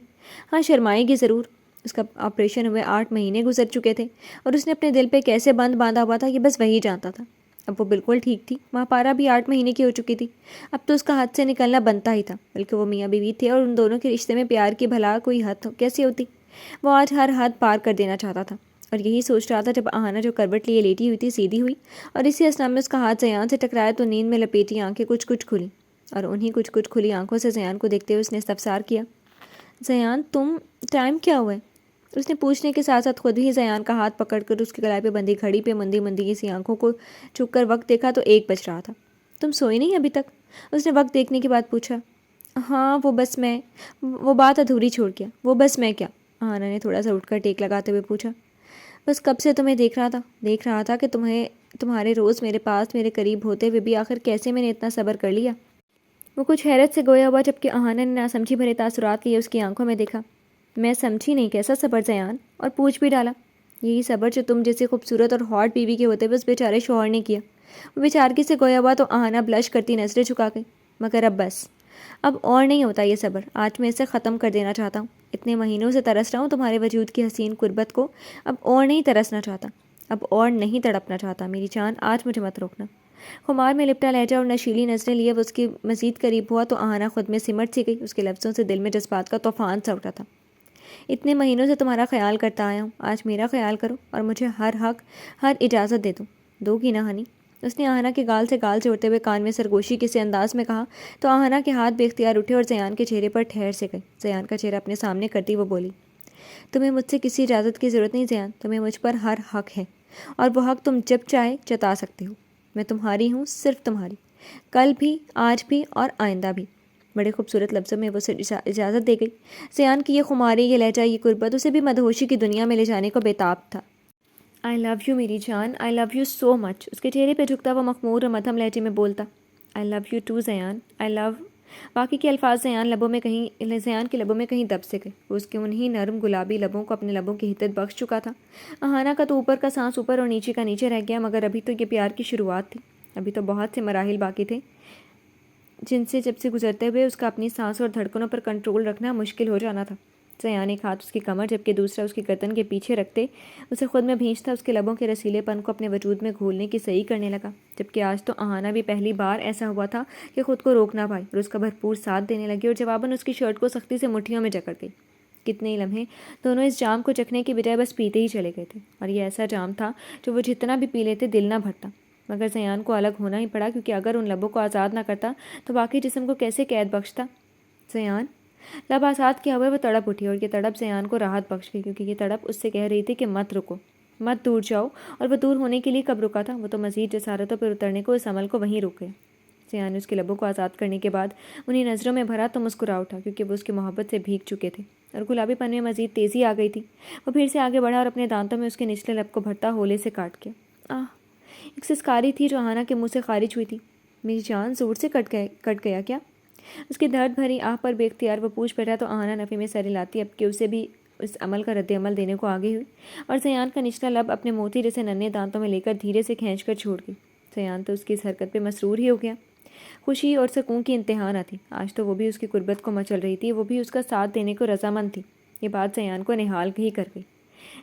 ہاں، شرمائے گی ضرور۔ اس کا آپریشن ہوئے 8 مہینے گزر چکے تھے اور اس نے اپنے دل پہ کیسے باندھا ہوا تھا یہ بس وہی جانتا تھا۔ اب وہ بالکل ٹھیک تھی، ماں پارا بھی 8 مہینے کی ہو چکی تھی، اب تو اس کا ہاتھ سے نکلنا بنتا ہی تھا، بلکہ وہ میاں بیوی تھے اور ان دونوں کے رشتے میں پیار کی بھلا کوئی حد کیسی ہوتی۔ وہ آج ہر حد پار کر دینا چاہتا تھا اور یہی سوچ رہا تھا جب آہانہ جو کروٹ لیے لیٹی ہوئی تھی سیدھی ہوئی اور اسی اسنا میں اس کا ہاتھ زیان سے ٹکرایا تو نیند میں لپیٹی آنکھیں کچھ کچھ کھلیں اور انہیں کچھ کچھ کھلی آنکھوں سے زیان کو دیکھتے ہوئے اس نے استفسار کیا، زیان تم، ٹائم کیا ہوا ہے؟ اس نے پوچھنے کے ساتھ ساتھ خود ہی زیان کا ہاتھ پکڑ کر اس کے گلائے پہ بندھی گھڑی پہ مندی مندی سی آنکھوں کو چھپ کر وقت دیکھا تو 1 بج رہا تھا۔ تم سوئی نہیں ابھی تک؟ اس نے وقت دیکھنے کے بعد پوچھا۔ ہاں، وہ بات ادھوری چھوڑ گیا۔ وہ بس میں کیا؟ آہانہ نے تھوڑا سا اٹھ کر ٹیک لگاتے ہوئے پوچھا۔ بس کب سے تمہیں دیکھ رہا تھا کہ تمہارے روز میرے پاس میرے قریب ہوتے ہوئے بھی آخر کیسے میں نے اتنا صبر کر لیا۔ وہ کچھ حیرت سے گویا ہوا جبکہ آہانہ نے ناسمجھی بھرے تاثرات لیے اس کی آنکھوں میں دیکھا۔ میں سمجھی نہیں، کیسا صبر زیان؟ اور پوچھ بھی ڈالا۔ یہی صبر جو تم جیسی خوبصورت اور ہاٹ بیوی کے ہوتے ہوئے اس بیچارے شوہر نے کیا۔ وہ بیچارگی سے گویا ہوا تو آہانہ بلش کرتی نظریں جھکا گئی۔ مگر اب بس، اب اور نہیں ہوتا یہ صبر، آج میں اسے ختم کر دینا چاہتا ہوں۔ اتنے مہینوں سے ترس رہا ہوں تمہارے وجود کی حسین قربت کو، اب اور نہیں ترسنا چاہتا، اب اور نہیں تڑپنا چاہتا۔ میری جان، آج مجھے مت روکنا۔ خمار میں لپٹا لہجہ اور نشیلی نظریں لیے وہ اس کی مزید قریب ہوا تو آہانہ خود میں سمٹ سی گئی۔ اس کے لفظوں سے دل میں جذبات کا طوفان سا اٹھا تھا۔ اتنے مہینوں سے تمہارا خیال کرتا آیا ہوں، آج میرا خیال کرو اور مجھے ہر حق، ہر اجازت دو گی نہ ہنی؟ اس نے آہانہ کے گال سے گال جوڑتے ہوئے کان میں سرگوشی کسی انداز میں کہا تو آہانہ کے ہاتھ بے اختیار اٹھے اور زیان کے چہرے پر ٹھہر سے گئے۔ زیان کا چہرہ اپنے سامنے کرتی وہ بولی، تمہیں مجھ سے کسی اجازت کی ضرورت نہیں زیان، تمہیں مجھ پر ہر حق ہے اور وہ حق تم جب چاہے جتا سکتے ہو۔ میں تمہاری ہوں، صرف تمہاری، کل بھی، آج بھی اور آئندہ بھی۔ بڑے خوبصورت لفظوں میں وہ اسے اجازت دے گئی۔ زیان کی یہ خماری، یہ لہجہ، یہ قربت اسے بھی مدہوشی کی دنیا میں لے جانے کو بےتاب تھا۔ آئی لو یو میری جان، آئی لو یو سو مچ۔ اس کے چہرے پہ جھکتا وہ مخمور اور مدھم لہجے میں بولتا، آئی لو یو ٹو زیان، آئی لو۔ باقی کے الفاظ زیان کے لبوں میں کہیں دب سے گئے۔ وہ اس کے انہی نرم گلابی لبوں کو اپنے لبوں کی حدت بخش چکا تھا۔ آہانہ کا تو اوپر کا سانس اوپر اور نیچے کا نیچے رہ گیا، مگر ابھی تو یہ پیار کی شروعات تھی، ابھی تو بہت سے مراحل باقی تھے جن سے جب سے گزرتے ہوئے اس کا اپنی سانس اور دھڑکنوں پر کنٹرول رکھنا مشکل ہو جانا تھا۔ زیان ایک ہاتھ اس کی کمر جبکہ دوسرا اس کی گردن کے پیچھے رکھتے اسے خود میں بھینچتا، اس کے لبوں کے رسیلے پن کو اپنے وجود میں گھولنے کی صحیح کرنے لگا، جبکہ آج تو آہانہ بھی پہلی بار ایسا ہوا تھا کہ خود کو روک نہ پائی اور اس کا بھرپور ساتھ دینے لگی اور جواباً اس کی شرٹ کو سختی سے مٹھیوں میں جکڑ گئی۔ کتنے ہی لمحے دونوں اس جام کو چکھنے کی بجائے بس پیتے ہی چلے گئے تھے، اور یہ ایسا جام تھا جو وہ جتنا بھی پی لیتے دل نہ بھرتا، مگر زیان کو الگ ہونا ہی پڑا، کیونکہ اگر ان لبوں کو آزاد نہ کرتا تو باقی جسم کو کیسے قید بخشتا۔ زیان، لب آزاد کیا ہوئے وہ تڑپ اٹھی اور یہ تڑپ زیان کو راحت بخش گئی، کیونکہ یہ تڑپ اس سے کہہ رہی تھی کہ مت رکو، مت دور جاؤ، اور وہ دور ہونے کے لیے کب رکا تھا؟ وہ تو مزید جسارتوں پر اترنے کو اس عمل کو وہیں رک گیا۔ زیان نے اس کے لبوں کو آزاد کرنے کے بعد انہیں نظروں میں بھرا تو مسکرا اٹھا، کیونکہ وہ اس کی محبت سے بھیگ چکے تھے اور گلابی پن میں مزید تیزی آ گئی تھی۔ وہ پھر سے آگے بڑھا اور اپنے دانتوں میں اس کے نچلے لب کو بھرتا ہولے سے کاٹ گیا۔ ایک سسکاری تھی جو آہانہ کے منہ سے خارج ہوئی تھی۔ میری جان، زور سے کٹ گیا کیا؟ اس کی درد بھری آہ پر بے اختیار وہ پوچھ بیٹھا تو آہانہ نفی میں سر ہلاتی اب کہ اسے بھی اس عمل کا رد عمل دینے کو آگے ہوئی اور زیان کا نچلا لب اپنے موتی جیسے ننھے دانتوں میں لے کر دھیرے سے کھینچ کر چھوڑ گئی۔ زیان تو اس کی اس حرکت پہ مسرور ہی ہو گیا۔ خوشی اور سکون کی انتہا نہ تھی، آج تو وہ بھی اس کی قربت کو مچل رہی تھی، وہ بھی اس کا ساتھ دینے کو رضامند تھی۔ یہ بات زیان کو نہال ہی کر گئی۔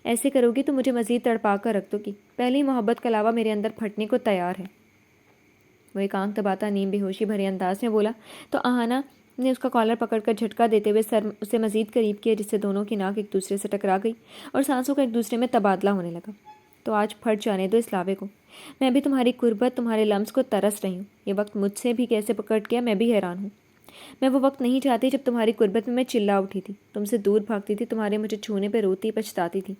ایسے کرو گی تو مجھے مزید تڑپا کر رکھ دو گی، پہلی محبت کا لاوا میرے اندر پھٹنے کو تیار ہے۔ وہ ایک آنکھ دباتا نیم بے ہوشی بھرے انداز میں بولا تو آہانہ نے اس کا کالر پکڑ کر جھٹکا دیتے ہوئے سر اسے مزید قریب کیا، جس سے دونوں کی ناک ایک دوسرے سے ٹکرا گئی اور سانسوں کا ایک دوسرے میں تبادلہ ہونے لگا۔ تو آج پھٹ جانے دو اس لاوے کو، میں بھی تمہاری قربت، تمہارے لمس کو ترس رہی ہوں۔ یہ وقت مجھ سے بھی کیسے پکڑ گیا، میں بھی حیران ہوں۔ میں وہ وقت نہیں چاہتی جب تمہاری قربت میں چلا اٹھی تھی، تم سے دور بھاگتی تھی، تمہارے مجھے چھونے پہ روتی پچھتاتی تھی۔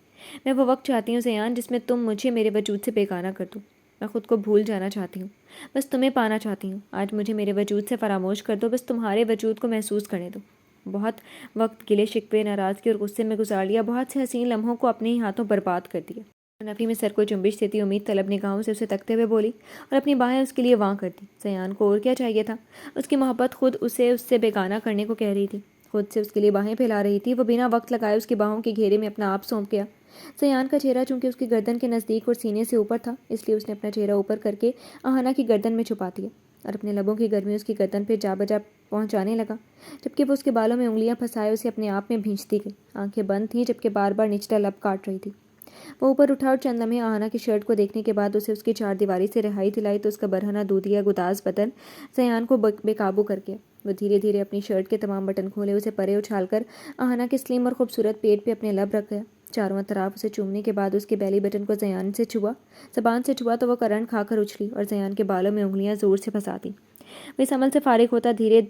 میں وہ وقت چاہتی ہوں زیان جس میں تم مجھے میرے وجود سے بیگانہ کر دو۔ میں خود کو بھول جانا چاہتی ہوں، بس تمہیں پانا چاہتی ہوں۔ آج مجھے میرے وجود سے فراموش کر دو، بس تمہارے وجود کو محسوس کرنے دو۔ بہت وقت گلے شکوے، ناراضگی اور غصے میں گزار لیا، بہت سے حسین لمحوں کو اپنے ہی ہاتھوں برباد کر دیا۔ نفی میں سر کو جنبش دیتی امید طلب نگاہوں سے اسے تکتے ہوئے بولی اور اپنی باہیں اس کے لیے واں کر دی۔ زیان کو اور کیا چاہیے تھا؟ اس کی محبت خود اسے اس سے بیگانہ کرنے کو کہہ رہی تھی، خود سے اس کے لیے باہیں پھیلا رہی تھی۔ وہ بنا وقت لگائے اس کی باہوں کے گھیرے میں اپنا آپ سونپ گیا۔ زیان کا چہرہ چونکہ اس کی گردن کے نزدیک اور سینے سے اوپر تھا، اس لیے اس نے اپنا چہرہ اوپر کر کے آہانہ کی گردن میں چھپا دیا اور اپنے لبوں کی گرمی اس کی گردن پہ جا بجا پہنچانے لگا، جبکہ وہ اس کے بالوں میں انگلیاں پھنسائے اسے اپنے آپ میں بھینچتی گئی۔ آنکھیں بند تھیں جبکہ بار بار نچلا لب کاٹ رہی تھی۔ وہ اوپر اٹھا اور چند لمحے آہانہ کی شرٹ کو دیکھنے کے بعد اسے اس کی چار دیواری سے رہائی دلائی تو اس کا برہنہ دودھیا گداز بدن زیان کو بے قابو کر گیا۔ وہ دھیرے دھیرے اپنی شرٹ کے تمام بٹن کھولے، اسے پرے اچھال کر آہانہ کے سلیم اور خوبصورت پیٹ پہ اپنے لب رکھ گیا۔ چاروں طرف اسے چومنے کے بعد اس کے بیلی بٹن کو زبان سے چھوا تو وہ کرنٹ کھا کر اچھلی اور زیان کے بالوں میں انگلیاں زور سے پھنسا دیں۔ وہ اس عمل سے فارغ ہوتا دھیرے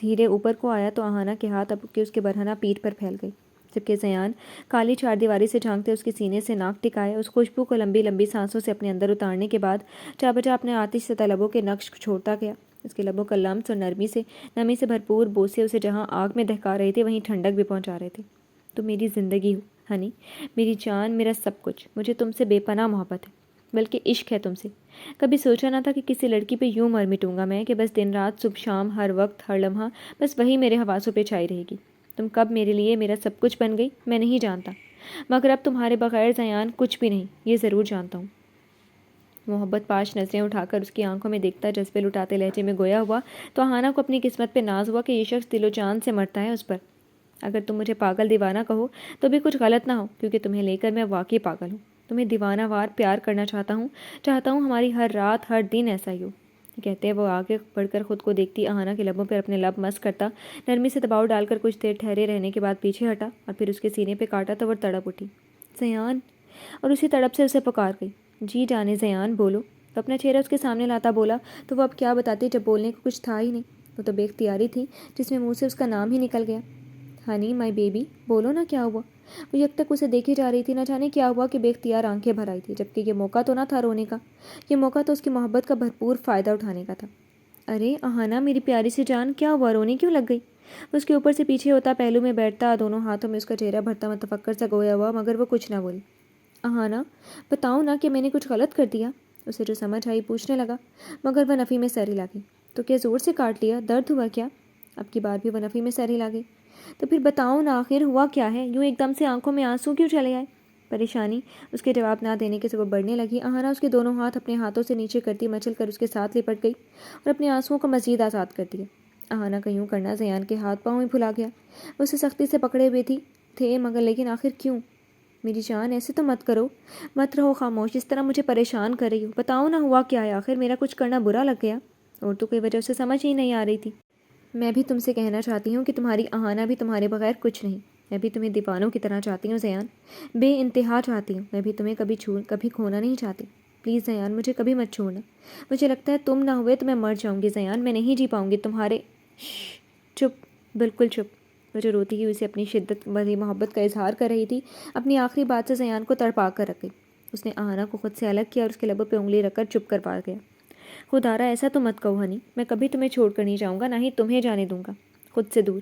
دھیرے اوپر کو آیا تو آہانہ کے ہاتھ اب کے اس کے برہنہ پیٹ پر پھیل گئی، جبکہ زیان کالی چار دیواری سے جھانکتے اس کے سینے سے ناک ٹکائے، اس خوشبو کو لمبی لمبی سانسوں سے اپنے اندر اتارنے کے بعد چا بجا اپنے آتش سے لبوں کے نقش چھوڑتا گیا۔ اس کے لبوں کا لمس اور نمی سے بھرپور بوسے اسے جہاں آگ میں دہکا رہے تھے وہیں ٹھنڈک بھی پہنچا رہے تھے۔ تم میری زندگی ہو ہنی، میری جان، میرا سب کچھ۔ مجھے تم سے بے پناہ محبت ہے، بلکہ عشق ہے تم سے۔ کبھی سوچا نہ تھا کہ کسی لڑکی پہ یوں مر مٹوں گا میں کہ بس دن رات صبح شام ہر وقت ہر لمحہ بس وہی میرے حواسوں پہ چھائی رہے گی۔ تم کب میرے لیے میرا سب کچھ بن گئی میں نہیں جانتا، مگر اب تمہارے بغیر زیان کچھ بھی نہیں، یہ ضرور جانتا ہوں۔ محبت پاش نظریں اٹھا کر اس کی آنکھوں میں دیکھتا جذبے لٹاتے لہجے میں گویا ہوا تو آہانہ کو اپنی قسمت پہ ناز ہوا کہ یہ شخص دل و جان سے مرتا ہے اس پر۔ اگر تم مجھے پاگل دیوانہ کہو تو بھی کچھ غلط نہ ہو، کیونکہ تمہیں لے کر میں واقعی پاگل ہوں۔ تمہیں دیوانہ وار پیار کرنا چاہتا ہوں ہماری ہر رات ہر دن ایسا ہی ہو۔ کہتے وہ آگے بڑھ کر خود کو دیکھتی آہانہ کے لبوں پر اپنے لب مس کرتا، نرمی سے دباؤ ڈال کر کچھ دیر ٹھہرے رہنے کے بعد پیچھے ہٹا اور پھر اس کے سینے پہ کاٹا تو وہ تڑپ اٹھی، زیان، اور اسی تڑپ سے اسے پکار گئی، جی جانے زیان بولو۔ تو اپنا چہرہ اس کے سامنے لاتا بولا تو وہ اب کیا بتاتی جب بولنے کو کچھ تھا ہی نہیں۔ وہ تو بے اختیاری تھی جس میں منہ سے اس کا نام ہی نکل گیا، ہنی مائی بیبی، بولو نا کیا ہوا۔ وہ یک تک اسے دیکھی جا رہی تھی، نہ جانے کیا ہوا کہ بے اختیار آنکھیں بھر آئی تھی، جبکہ یہ موقع تو نہ تھا رونے کا، یہ موقع تو اس کی محبت کا بھرپور فائدہ اٹھانے کا تھا۔ ارے آہانہ میری پیاری سی جان، کیا ہوا، رونے کیوں لگ گئی؟ وہ اس کے اوپر سے پیچھے ہوتا، پہلو میں بیٹھتا، دونوں ہاتھوں میں اس کا چہرہ بھرتا متفکر سا گویا ہوا، مگر وہ کچھ نہ بولی۔ آہانہ بتاؤ نا کہ میں نے کچھ غلط کر دیا؟ اسے جو سمجھ آئی پوچھنے لگا، مگر وہ نفی میں سر ہلا گئی۔ تو کیا زور سے کاٹ لیا؟ درد ہوا کیا؟ اب کی بار بھی وہ نفی میں سر ہلا گئی۔ تو پھر بتاؤ نا آخر ہوا کیا ہے؟ یوں ایک دم سے آنکھوں میں آنسو کیوں چلے آئے؟ پریشانی اس کے جواب نہ دینے کے سبب بڑھنے لگی۔ آہانہ اس کے دونوں ہاتھ اپنے ہاتھوں سے نیچے کرتی مچل کر اس کے ساتھ لپٹ گئی اور اپنے آنسوؤں کو مزید آزاد کر دیا۔ آہانہ کا یوں کرنا زیان کے ہاتھ پاؤں ہی پھلا گیا، وہ اسے سختی سے پکڑے ہوئے تھے مگر لیکن آخر کیوں؟ میری جان ایسے تو مت کرو، مت رہو خاموش، اس طرح مجھے پریشان کر رہی ہو، بتاؤ نا ہوا کیا ہے آخر؟ میرا کچھ کرنا برا لگ گیا؟ اور تو کوئی وجہ اسے سمجھ ہی نہیں آ رہی تھی۔ میں بھی تم سے کہنا چاہتی ہوں کہ تمہاری آہانہ بھی تمہارے بغیر کچھ نہیں، میں بھی تمہیں دیوانوں کی طرح چاہتی ہوں زیان، بے انتہا چاہتی ہوں، میں بھی تمہیں کبھی کھونا نہیں چاہتی۔ پلیز زیان مجھے کبھی مت چھوڑنا، مجھے لگتا ہے تم نہ ہوئے تو میں مر جاؤں گی زیان، میں نہیں جی پاؤں گی تمہارے چپ، بالکل چپ۔ وہ جو روتی ہوئی اسے اپنی شدت بھری محبت کا اظہار کر رہی تھی، اپنی آخری بات سے زیان کو تڑپا کر رکھ گئی۔ اس نے آہانہ کو خود سے الگ کیا اور اس کے لبوں پہ انگلی رکھ کر چپ کروا گیا۔ خدارا ایسا تو مت کہو ہنی، میں کبھی تمہیں چھوڑ کر نہیں جاؤں گا، نہ ہی تمہیں جانے دوں گا، خود سے دور۔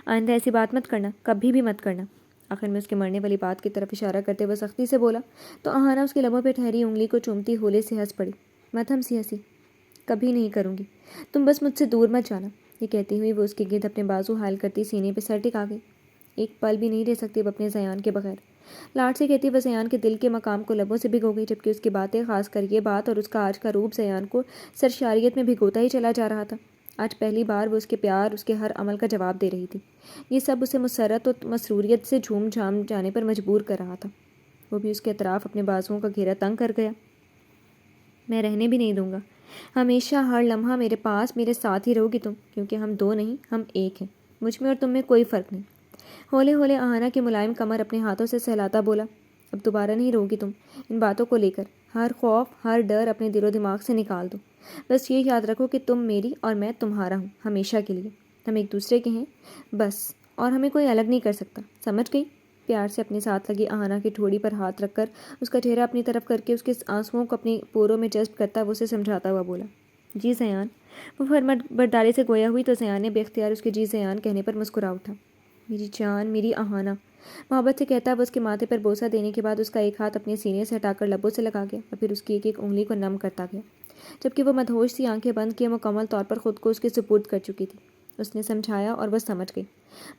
آئندہ ایسی بات مت کرنا، کبھی بھی مت کرنا۔ آخر میں اس کے مرنے والی بات کی طرف اشارہ کرتے ہوئے سختی سے بولا تو آہانہ اس کے لبوں پہ ٹھہری انگلی کو چومتی ہولے سے ہنس پڑی۔ مت ہمسی ہنسی، کبھی نہیں کروں گی، تم بس مجھ سے دور مت جانا۔ یہ کہتی ہوئی وہ اس کے گرد اپنے بازو حائل کرتی سینے پہ سر ٹکا گئی۔ ایک پل بھی نہیں رہ سکتی اب اپنے زیان کے بغیر، لاڈ سے کہتی وہ زیان کے دل کے مقام کو لبوں سے بھگو گئی، جبکہ اس کی باتیں، خاص کر یہ بات اور اس کا آج کا روپ زیان کو سرشاریت میں بھگوتا ہی چلا جا رہا تھا۔ آج پہلی بار وہ اس کے پیار، اس کے ہر عمل کا جواب دے رہی تھی۔ یہ سب اسے مسرت اور مسروریت سے جھوم جھام جانے پر مجبور کر رہا تھا۔ وہ بھی اس کے اطراف اپنے بازوؤں کا گھیرا تنگ کر گیا۔ میں رہنے بھی نہیں دوں گا، ہمیشہ ہر لمحہ میرے پاس میرے ساتھ ہی رہو گی تم، کیونکہ ہم دو نہیں، ہم ایک ہیں، مجھ میں اور تم میں کوئی فرق نہیں۔ ہولے ہولے آہانہ کی ملائم کمر اپنے ہاتھوں سے سہلاتا بولا، اب دوبارہ نہیں رہو گی تم ان باتوں کو لے کر، ہر خوف ہر ڈر اپنے دل و دماغ سے نکال دو، بس یہ یاد رکھو کہ تم میری اور میں تمہارا ہوں، ہمیشہ کے لیے۔ ہم ایک دوسرے کے ہیں بس، اور ہمیں کوئی الگ نہیں کر سکتا، سمجھ گئی؟ پیار سے اپنے ساتھ لگی آہانہ کی ٹھوڑی پر ہاتھ رکھ کر اس کا چہرہ اپنی طرف کر کے اس کے آنسوؤں کو اپنی پوروں میں جذب کرتا وہ اسے سمجھاتا ہوا بولا، جی زیان۔ وہ فرما برداری سے گویا ہوئی تو زیان نے بے اختیار اس کے جی زیان کہنے پر مسکرا اٹھا۔ میری جان، میری آہانہ، محبت سے کہتا وہ اس کے ماتھے پر بوسہ دینے کے بعد اس کا ایک ہاتھ اپنے سینے سے ہٹا کر لبوں سے لگا گیا اور پھر اس کی ایک ایک انگلی کو نم کرتا گیا، جبکہ وہ مدہوش سی آنکھیں بند کیے مکمل طور پر خود کو اس کے سپرد کر چکی تھی۔ اس نے سمجھایا اور وہ سمجھ گئی۔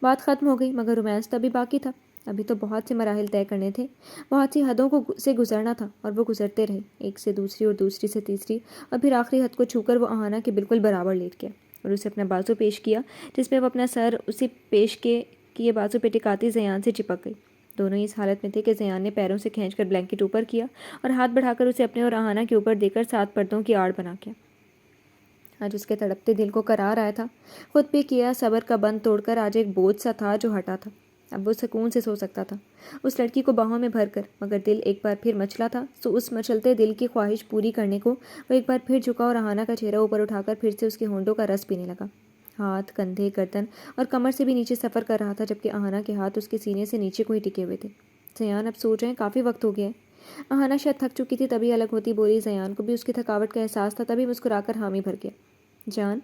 بات ختم ہو گئی، مگر رومانس تو ابھی باقی تھا۔ ابھی تو بہت سے مراحل طے کرنے تھے، بہت سی حدوں سے گزرنا تھا، اور وہ گزرتے رہے، ایک سے دوسری اور دوسری سے تیسری، اور پھر آخری حد کو چھو کر وہ آہانہ کے بالکل برابر لیٹ گیا اور اسے اپنا بازو پیش کیا، جس میں وہ اپنا سر اسی پیش کیے بازو پہ ٹکاتی زیان سے چپک گئی۔ دونوں اس حالت میں تھے کہ زیان نے پیروں سے کھینچ کر بلینکٹ اوپر کیا اور ہاتھ بڑھا کر اسے اپنے اور آہانہ کے اوپر دے کر 7 پردوں کی آڑ بنا کیا۔ آج اس کے تڑپتے دل کو قرار آیا تھا، خود پہ کیا صبر کا بند توڑ کر آج ایک بوجھ سا تھا جو ہٹا تھا۔ اب وہ سکون سے سو سکتا تھا اس لڑکی کو باہوں میں بھر کر، مگر دل ایک بار پھر مچلا تھا، سو اس مچلتے دل کی خواہش پوری کرنے کو وہ ایک بار پھر جھکا اور آہانہ کا چہرہ اوپر اٹھا کر پھر سے اس کے ہونٹوں کا رس پینے لگا۔ ہاتھ، کندھے، گردن اور کمر سے بھی نیچے سفر کر رہا تھا، جبکہ آہانہ کے ہاتھ اس کے سینے سے نیچے کو ہی ٹکے ہوئے تھے۔ زیان، اب سو جائیں، کافی وقت ہو گیا ہے۔ آہانہ شاید تھک چکی تھی تبھی الگ ہوتی بولی۔ زیان کو بھی اس کی تھکاوٹ کا احساس تھا، تبھی مسکرا کر حامی بھر گیا۔ جان،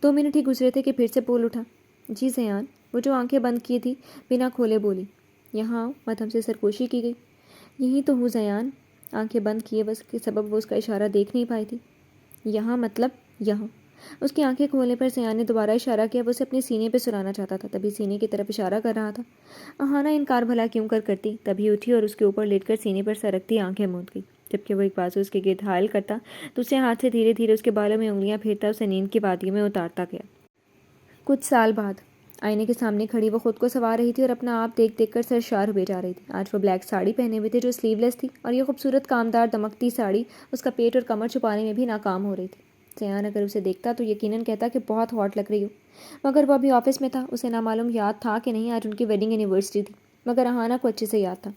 2 منٹ ہی گزرے تھے کہ پھر سے بول اٹھا، جی زیان۔ وہ جو آنکھیں بند کی تھی بنا کھولے بولی، یہاں آؤ۔ مدھم سے سرگوشی کی گئی۔ یہی تو ہوں زیان۔ آنکھیں بند کیے بس کے سبب وہ اس کا اشارہ دیکھ نہیں پائی تھی۔ یہاں مطلب یہاں۔ اس کی آنکھیں کھولنے پر زیان نے دوبارہ اشارہ کیا، وہ اسے اپنے سینے پہ سلانا چاہتا تھا، تبھی سینے کی طرف اشارہ کر رہا تھا۔ آہانہ انکار بھلا کیوں کرتی، تبھی اٹھی اور اس کے اوپر لیٹ کر سینے پر سر رکھتی آنکھیں موند گئی، جبکہ وہ ایک بازو اس کے گرد حائل کرتا، دوسرے ہاتھ سے دھیرے دھیرے اس کے بالوں میں انگلیاں پھیرتا اسے نیند کی وادیوں میں اتارتا گیا۔ کچھ سال بعد آئینے کے سامنے کھڑی وہ خود کو سنوار رہی تھی اور اپنا آپ دیکھ دیکھ کر سرشار ہوئے جا رہی تھی۔ آج وہ بلیک ساڑی پہنے ہوئے تھے جو سلیو لیس تھی، اور یہ خوبصورت کامدار دمکتی ساڑی اس کا پیٹ اور کمر چھپانے میں بھی ناکام ہو رہی تھی۔ زیان اگر اسے دیکھتا تو یقیناً کہتا کہ بہت ہاٹ لگ رہی ہو، مگر وہ ابھی آفس میں تھا، اسے نامعلوم یاد تھا کہ نہیں آج ان کی ویڈنگ اینیورسری تھی، مگر آہانہ کو اچھے سے یاد تھا،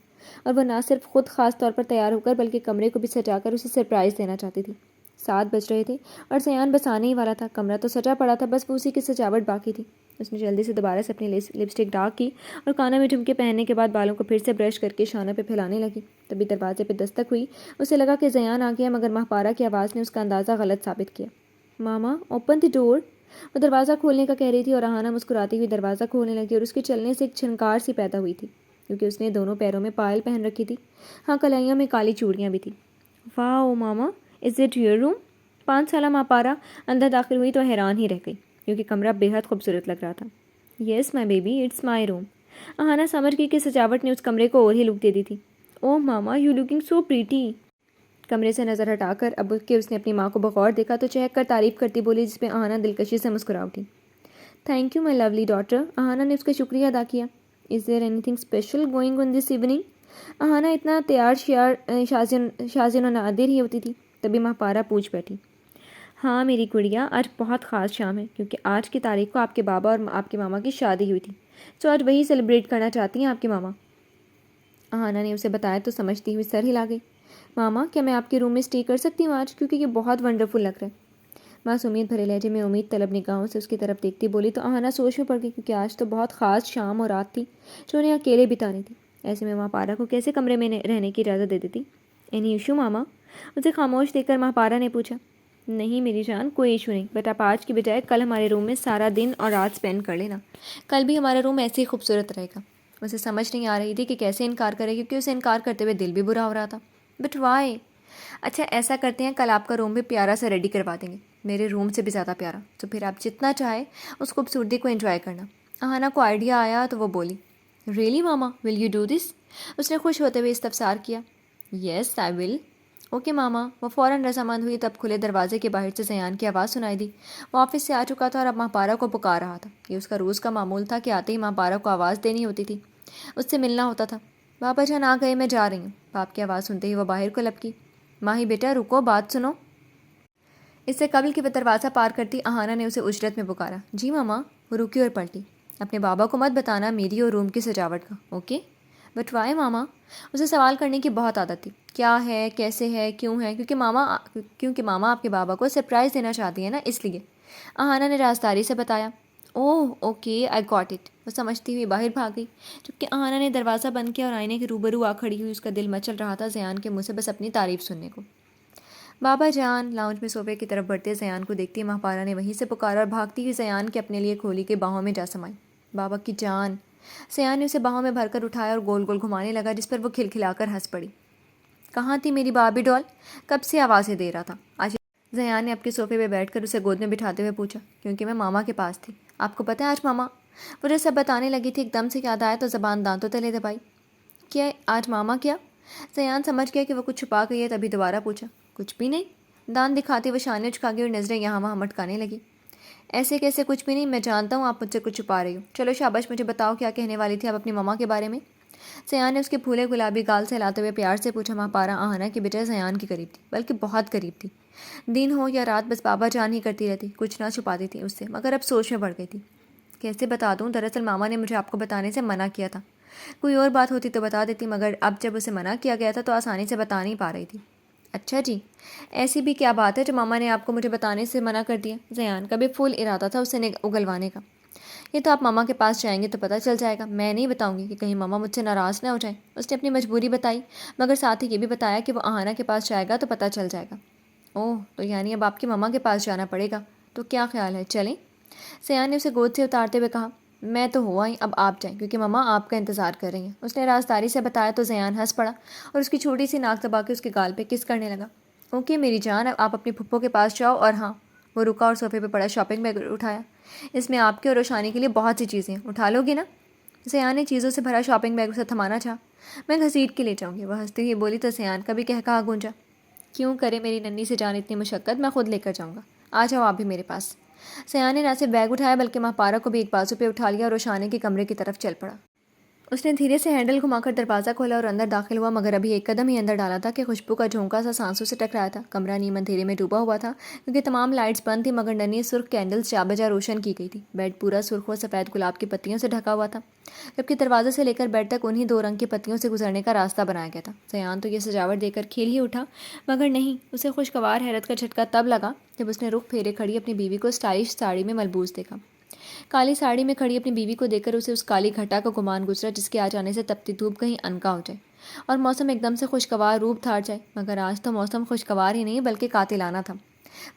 اور وہ نہ صرف خود خاص طور پر تیار ہو کر بلکہ کمرے کو بھی سجا کر اسے سرپرائز دینا چاہتی تھی۔ 7 بج رہے تھے اور زیان بس آنے ہی والا تھا، کمرہ تو سجا پڑا تھا، بس وہ اسی کی سجاوٹ باقی تھی۔ اس نے جلدی سے دوبارہ سے اپنی لپسٹک ڈارک کی اور کانوں میں جھمکے پہننے کے بعد بالوں کو پھر سے برش کر کے شانوں پہ پھیلانے لگی، تبھی دروازے پہ دستک ہوئی۔ اسے لگا کہ زیان آ گیا، مگر ماہپارہ کی آواز نے اس کا اندازہ غلط ثابت کیا۔ ماما، اوپن دی ڈور۔ وہ دروازہ کھولنے کا کہہ رہی تھی اور آہانہ مسکراتی ہوئی دروازہ کھولنے لگی، اور اس کے چلنے سے ایک چھنکار سی پیدا ہوئی تھی، کیونکہ اس نے دونوں پیروں میں پائل پہن رکھی تھی، ہاں کلائیوں میں کالی چوڑیاں بھی تھیں۔ واو ماما، از اٹ یور روم؟ 5 سالہ ماہپارہ اندر داخل ہوئی تو حیران ہی رہ گئی، کیونکہ کمرہ بے حد خوبصورت لگ رہا تھا۔ یس مائی بیبی، اٹس مائی روم۔ آہانہ سمجھ گئی کہ سجاوٹ نے اس کمرے کو اور ہی لک دے دی تھی۔ اوہ ماما، یو لوکنگ سو پریٹی۔ کمرے سے نظر ہٹا کر اب کہ اس نے اپنی ماں کو بغور دیکھا تو چہک کر تعریف کرتی بولی، جس میں آہانہ دلکشی سے مسکرا اٹھی۔ Thank you my lovely daughter. Aahana نے اس کا شکریہ ادا کیا۔ Is there anything special going on this evening? Aahana اتنا تیار شیار شازن و نادر ہی ہوتی تھی، تبھی ماہپارہ پوچھ بیٹھی۔ ہاں میری گڑیا، آج بہت خاص شام ہے، کیونکہ آج کی تاریخ کو آپ کے بابا اور آپ کے ماما کی شادی ہوئی تھی، تو آج وہی سیلیبریٹ کرنا چاہتی ہیں آپ کی ماما۔ آہانہ نے اسے بتایا تو سمجھتی ہوئی سر ہلا گئی۔ ماما، کیا میں آپ کے روم میں اسٹے کر سکتی ہوں آج، کیونکہ یہ بہت ونڈرفل لگ رہا ہے؟ معصومیت بھرے لہجے میں امید طلب نگاہوں سے اس کی طرف دیکھتی بولی تو آہانہ سوچ میں پڑ گئی، کیونکہ آج تو بہت خاص شام اور رات تھی جو انہیں اکیلے بتانی تھی۔ ایسے میں ماہپارہ کو کیسے کمرے میں رہنے کی اجازت دے دیتی؟ اینی ایشو ماما؟ اسے خاموش دیکھ کر ماہپارہ نے پوچھا۔ نہیں میری جان، کوئی ایشو نہیں، بٹ آپ آج کی بجائے کل ہمارے روم میں سارا دن اور رات اسپینڈ کر لینا، کل بھی ہمارا روم ایسے ہی خوبصورت رہے گا۔ اسے سمجھ نہیں آ رہی تھی کہ کیسے انکار کرے، کیونکہ اسے انکار کرتے ہوئے دل بھی برا ہو رہا تھا۔ But why? اچھا ایسا کرتے ہیں، کل آپ کا روم بھی پیارا سا ریڈی کروا دیں گے، میرے روم سے بھی زیادہ پیارا، تو پھر آپ جتنا چاہے اس خوبصورتی کو انجوائے کرنا۔ آہانہ کو آئیڈیا آیا تو وہ بولی، really mama, will you do this? اس نے خوش ہوتے ہوئے استفسار کیا۔ Yes I will. Okay mama. وہ فوراً رضامند ہوئی، تب کھلے دروازے کے باہر سے زیان کی آواز سنائی دی۔ وہ آفس سے آ چکا تھا اور اب ماہپارہ کو پکار رہا تھا۔ یہ اس کا روز کا معمول تھا کہ آتے ہی ماہپارہ کو آواز دینی ہوتی تھی، اس سے ملنا ہوتا تھا۔ بابا جان آ گئے، میں جا رہی ہوں۔ باپ کی آواز سنتے ہی وہ باہر کو لپکی۔ ماہی بیٹا رکو، بات سنو۔ اس سے قبل کہ وہ دروازہ پار کرتی، آہانہ نے اسے اجرت میں پکارا۔ جی ماما۔ وہ رکی اور پلٹی۔ اپنے بابا کو مت بتانا میری اور روم کی سجاوٹ کا، اوکے؟ بٹ وائی ماما؟ اسے سوال کرنے کی بہت عادت تھی، کیا ہے، کیسے ہے، کیوں ہے، کیونکہ ماما آپ کے بابا کو سرپرائز دینا چاہتی ہے نا، اس لیے۔ آہانہ نے رازداری سے بتایا۔ اوہ اوکے آئی گاٹ اٹ، وہ سمجھتی ہوئی باہر بھاگ گئی، جبکہ آہنا نے دروازہ بند کیا اور آئینے کے روبرو آ کھڑی ہوئی۔ اس کا دل مچل رہا تھا زیان کے منہ سے بس اپنی تعریف سننے کو۔ بابا جان، لاؤنج میں صوفے کی طرف بڑھتے زیان کو دیکھتی ماہ پارا نے وہیں سے پکارا اور بھاگتی ہوئی زیان کے اپنے لیے کھولی کے باہوں میں جا سمائی۔ بابا کی جان! زیان نے اسے باہوں میں بھر کر اٹھایا اور گول گول گھمانے لگا، جس پر وہ کھلکھلا کر ہنس پڑی۔ کہاں تھی میری باربی ڈال؟ کب سے آوازیں دے رہا تھا آج؟ زیان نے اپنے صوفے پہ بیٹھ کر اسے گود میں بٹھاتے ہوئے پوچھا۔ کیونکہ میں ماما کے پاس تھی۔ آپ کو پتہ ہے آج ماما، وہ جو سب بتانے لگی تھی ایک دم سے یاد آیا تو زبان دانتوں تلے دبائی۔ کیا آج ماما کیا؟ زیان سمجھ گیا کہ وہ کچھ چھپا گئی ہے، تبھی دوبارہ پوچھا۔ کچھ بھی نہیں، دانت دکھاتے وہ شانے چکا گئی اور نظریں یہاں وہاں مٹکانے لگی۔ ایسے کیسے کچھ بھی نہیں، میں جانتا ہوں آپ مجھ سے کچھ چھپا رہی ہو۔ چلو شاباش، مجھے بتاؤ کیا کہنے والی تھی آپ اپنی ماما کے بارے میں؟ زیان نے اس کے پھولے گلابی گال سے ہلاتے ہوئے پیار سے پوچھا۔ ماہ پارا آہنا کی بجائے زیان کے قریب تھی، بلکہ بہت قریب تھی۔ دن ہو یا رات بس بابا جان ہی کرتی رہتی، کچھ نہ چھپاتی تھی اس سے، مگر اب سوچ میں پڑ گئی تھی۔ کیسے بتا دوں؟ دراصل ماما نے مجھے آپ کو بتانے سے منع کیا تھا۔ کوئی اور بات ہوتی تو بتا دیتی، مگر اب جب اسے منع کیا گیا تھا تو آسانی سے بتا نہیں پا رہی تھی۔ اچھا جی، ایسی بھی کیا بات ہے جو ماما نے آپ کو مجھے بتانے سے منع کر دیا؟ زیان کا بھی فل ارادہ تھا اسے اگلوانے کا۔ یہ تو آپ ماما کے پاس جائیں گے تو پتہ چل جائے گا، میں نہیں بتاؤں گی کہ کہیں ماما مجھ سے ناراض نہ ہو جائیں۔ اس نے اپنی مجبوری بتائی، مگر ساتھ ہی یہ بھی بتایا کہ وہ آہنا کے پاس جائے گا تو پتہ چل جائے گا۔ اوہ، تو یعنی اب آپ کی ماما کے پاس جانا پڑے گا، تو کیا خیال ہے چلیں؟ زیان نے اسے گود سے اتارتے ہوئے کہا۔ میں تو ہو آئی، اب آپ جائیں کیونکہ ماما آپ کا انتظار کر رہی ہیں۔ اس نے رازداری سے بتایا تو زیان ہنس پڑا اور اس کی چھوٹی سی ناک دبا کے اس کے گال پہ کس کرنے لگا۔ اوکے میری جان، اب آپ اپنی پھپھو کے پاس جاؤ، اور ہاں، وہ رکا اور صوفے پہ پڑا شاپنگ بیگ اٹھایا۔ اس میں آپ کے اور روشانی کے لیے بہت سی چیزیں ہیں، اٹھا لو گے نا؟ زیان نے چیزوں سے بھرا شاپنگ بیگ اسے تھمانا چاہا۔ میں گھسیٹ کے لے جاؤں گی، وہ ہنستے ہوئے بولی تو زیان کا بھی کہا گونجا۔ کیوں کرے میری ننھی سے جان اتنی مشقت، میں خود لے کر جاؤں گا، آ جاؤ آپ بھی میرے پاس۔ زیان نے نہ صرف بیگ اٹھایا بلکہ ماہ پارا کو بھی ایک بازو پہ اٹھا لیا اور روشانی کے کمرے کی طرف چل پڑا۔ اس نے دھیرے سے ہینڈل گھما کر دروازہ کھولا اور اندر داخل ہوا، مگر ابھی ایک قدم ہی اندر ڈالا تھا کہ خوشبو کا جھونکا سا سانسوں سے ٹکرایا تھا۔ کمرہ نیم اندھیرے میں ڈوبا ہوا تھا کیونکہ تمام لائٹس بند تھی، مگر ننھی سرخ کینڈلز جا بجا روشن کی گئی تھی۔ بیڈ پورا سرخ و سفید گلاب کی پتیوں سے ڈھکا ہوا تھا، جبکہ دروازے سے لے کر بیڈ تک انہی دو رنگ کی پتیوں سے گزرنے کا راستہ بنایا گیا تھا۔ زیان تو یہ سجاوٹ دیکھ کر کھیل ہی اٹھا، مگر نہیں، اسے خوشگوار حیرت کا جھٹکا تب لگا جب اس نے رخ پھیرے کھڑی اپنی بیوی کو اسٹائلش ساڑی میں ملبوس دیکھا۔ کالی ساڑی میں کھڑی اپنی بیوی کو دیکھ کر اسے اس کالی گھٹا کا گمان گزرا جس کے آ جانے سے تپتی دھوپ کہیں عنقا ہو جائے اور موسم ایک دم سے خوشگوار روپ دھار جائے، مگر آج تو موسم خوشگوار ہی نہیں بلکہ قاتلانہ تھا۔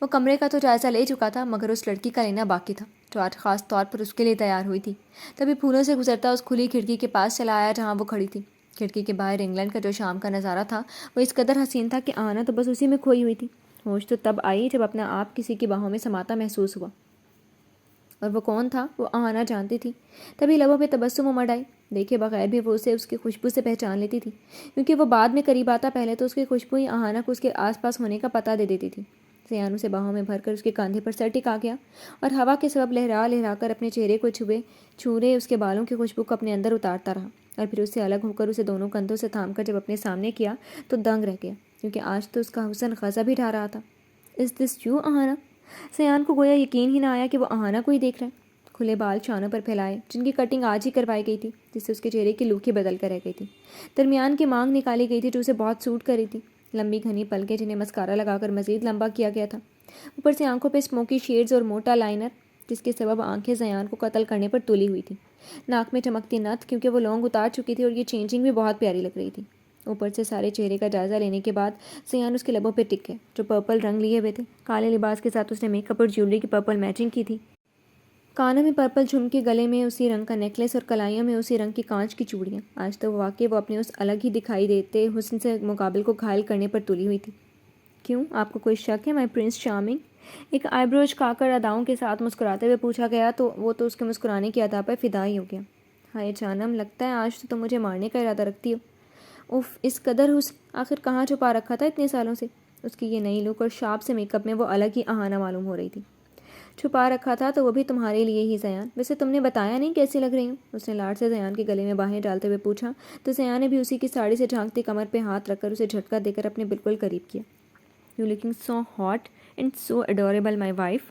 وہ کمرے کا تو جائزہ لے چکا تھا، مگر اس لڑکی کا لینا باقی تھا جو آج خاص طور پر اس کے لیے تیار ہوئی تھی۔ تبھی پھولوں سے گزرتا اس کھلی کھڑکی کے پاس چلا آیا جہاں وہ کھڑی تھی۔ کھڑکی کے باہر انگلینڈ کا جو شام کا نظارہ تھا وہ اس قدر حسین تھا کہ آنا تو بس اسی میں کھوئی ہوئی تھی۔ ہوش تو تب آئی جب اپنا آپ کسی کی باہوں میں سماتا محسوس ہوا، اور وہ کون تھا وہ آہنا جانتی تھی۔ تبھی لبوں پہ تبسم امڑ آئی، دیکھے بغیر بھی وہ اسے اس کی خوشبو سے پہچان لیتی تھی، کیونکہ وہ بعد میں قریب آتا، پہلے تو اس کی خوشبو ہی آہنا کو اس کے آس پاس ہونے کا پتہ دے دیتی تھی۔ زیان اسے باہوں میں بھر کر اس کے کاندھے پر سر ٹکا گیا اور ہوا کے سبب لہرا لہرا کر اپنے چہرے کو چھوڑے اس کے بالوں کی خوشبو کو اپنے اندر اتارتا رہا، اور پھر اس سے الگ ہو کر اسے دونوں کندھوں سے تھام کر جب اپنے سامنے کیا تو دنگ رہ گیا، کیونکہ آج تو اس کا حسن غضب ہی ڈھا رہا تھا۔ از دس یو آہنا؟ زیان کو گویا یقین ہی نہ آیا کہ وہ آہنا کو ہی دیکھ رہا ہے۔ کھلے بال شانوں پر پھیلائے، جن کی کٹنگ آج ہی کروائی گئی تھی، جس سے اس کے چہرے کی لوک ہی بدل کر رہ گئی تھی۔ درمیان کی مانگ نکالی گئی تھی جو اسے بہت سوٹ کر رہی تھی، لمبی گھنی پلکیں جنہیں مسکارا لگا کر مزید لمبا کیا گیا تھا، اوپر سے آنکھوں پہ اسموکی شیڈز اور موٹا لائنر جس کے سبب آنکھیں زیان کو قتل کرنے پر تلی ہوئی تھیں۔ ناک میں چمکتی نتھ کیونکہ وہ لونگ اتار چکی تھی اور یہ چینجنگ بھی بہت پیاری لگ رہی تھی۔ اوپر سے سارے چہرے کا جائزہ لینے کے بعد زیان اس کے لبوں پہ ٹک گئے جو پرپل رنگ لیے ہوئے تھے۔ کالے لباس کے ساتھ اس نے میک اپ اور جیولری کی پرپل میچنگ کی تھی، کانوں میں پرپل جھمکے، گلے میں اسی رنگ کا نیکلیس اور کلائیوں میں اسی رنگ کی کانچ کی چوڑیاں۔ آج تو واقعی وہ اپنے اس الگ ہی دکھائی دیتے حسن سے مقابل کو گھائل کرنے پر تلی ہوئی تھی۔ کیوں، آپ کو کوئی شک ہے مائی پرنس چارمنگ؟ ایک آئی برو اچکا کر اداؤں کے ساتھ مسکراتے ہوئے پوچھا گیا تو وہ تو اس کے مسکرانے کی ادا پر فدا ہی ہو گیا۔ ہائے جانم، لگتا ہے آج تو تم مجھے مارنے کا ارادہ رکھتی ہو۔ اف، اس قدر حسن آخر کہاں چھپا رکھا تھا اتنے سالوں سے؟ اس کی یہ نئی لک اور شارپ سے میک اپ میں وہ الگ ہی آہنا معلوم ہو رہی تھی۔ چھپا رکھا تھا تو وہ بھی تمہارے لیے ہی زیان، ویسے تم نے بتایا نہیں کیسی لگ رہی ہوں؟ اس نے لاڈ سے زیان کے گلے میں باہیں ڈالتے ہوئے پوچھا تو زیان نے بھی اسی کی ساڑی سے جھانکتی کمر پہ ہاتھ رکھ کر اسے جھٹکا دے کر اپنے بالکل قریب کیا۔ You looking so hot and so adorable my wife.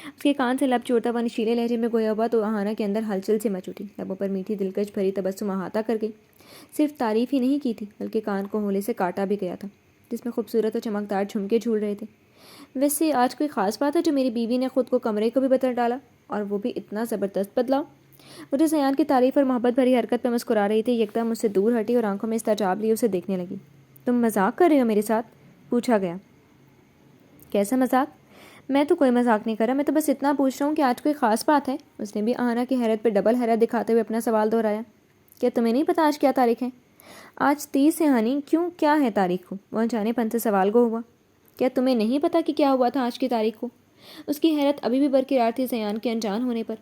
اس کے کان سے لب چوڑتا ہوا نشیلے لہجے میں گویا ہوا تو آہنا کے اندر ہلچل سے مچ اٹھی، لبوں پر میٹھی دلکش بھری تبسم احاطہ کر گئی۔ صرف تعریف ہی نہیں کی تھی بلکہ کان کو ہولے سے کاٹا بھی گیا تھا جس میں خوبصورت اور چمکدار جھمکے جھول رہے تھے۔ ویسے آج کوئی خاص بات ہے جو میری بیوی نے خود کو کمرے کو بھی بدل ڈالا؟ اور وہ بھی اتنا زبردست بدلاؤ؟ مجھے زیان کی تعریف اور محبت بھری حرکت پہ مسکرا رہی تھی، یکدم مجھ سے دور ہٹی اور آنکھوں میں استعجاب لیے اسے دیکھنے لگی۔ تم مذاق کر رہے ہو میرے ساتھ؟ پوچھا گیا۔ کیسا مذاق؟ میں تو کوئی مذاق نہیں کر رہا، میں تو بس اتنا پوچھ رہا ہوں کہ آج کوئی خاص بات ہے۔ اس نے بھی آہنا کی حیرت پہ ڈبل حیرت دکھاتے ہوئے اپنا سوال دہرایا۔ کیا تمہیں نہیں پتہ آج کیا تاریخ ہے؟ آج 30 ہے ہانی، کیوں کیا ہے تاریخ کو؟ وہ انجانے پن سے سوال گو ہوا۔ کیا تمہیں نہیں پتہ کہ کیا ہوا تھا آج کی تاریخ کو؟ اس کی حیرت ابھی بھی برقرار تھی زیان کے انجان ہونے پر۔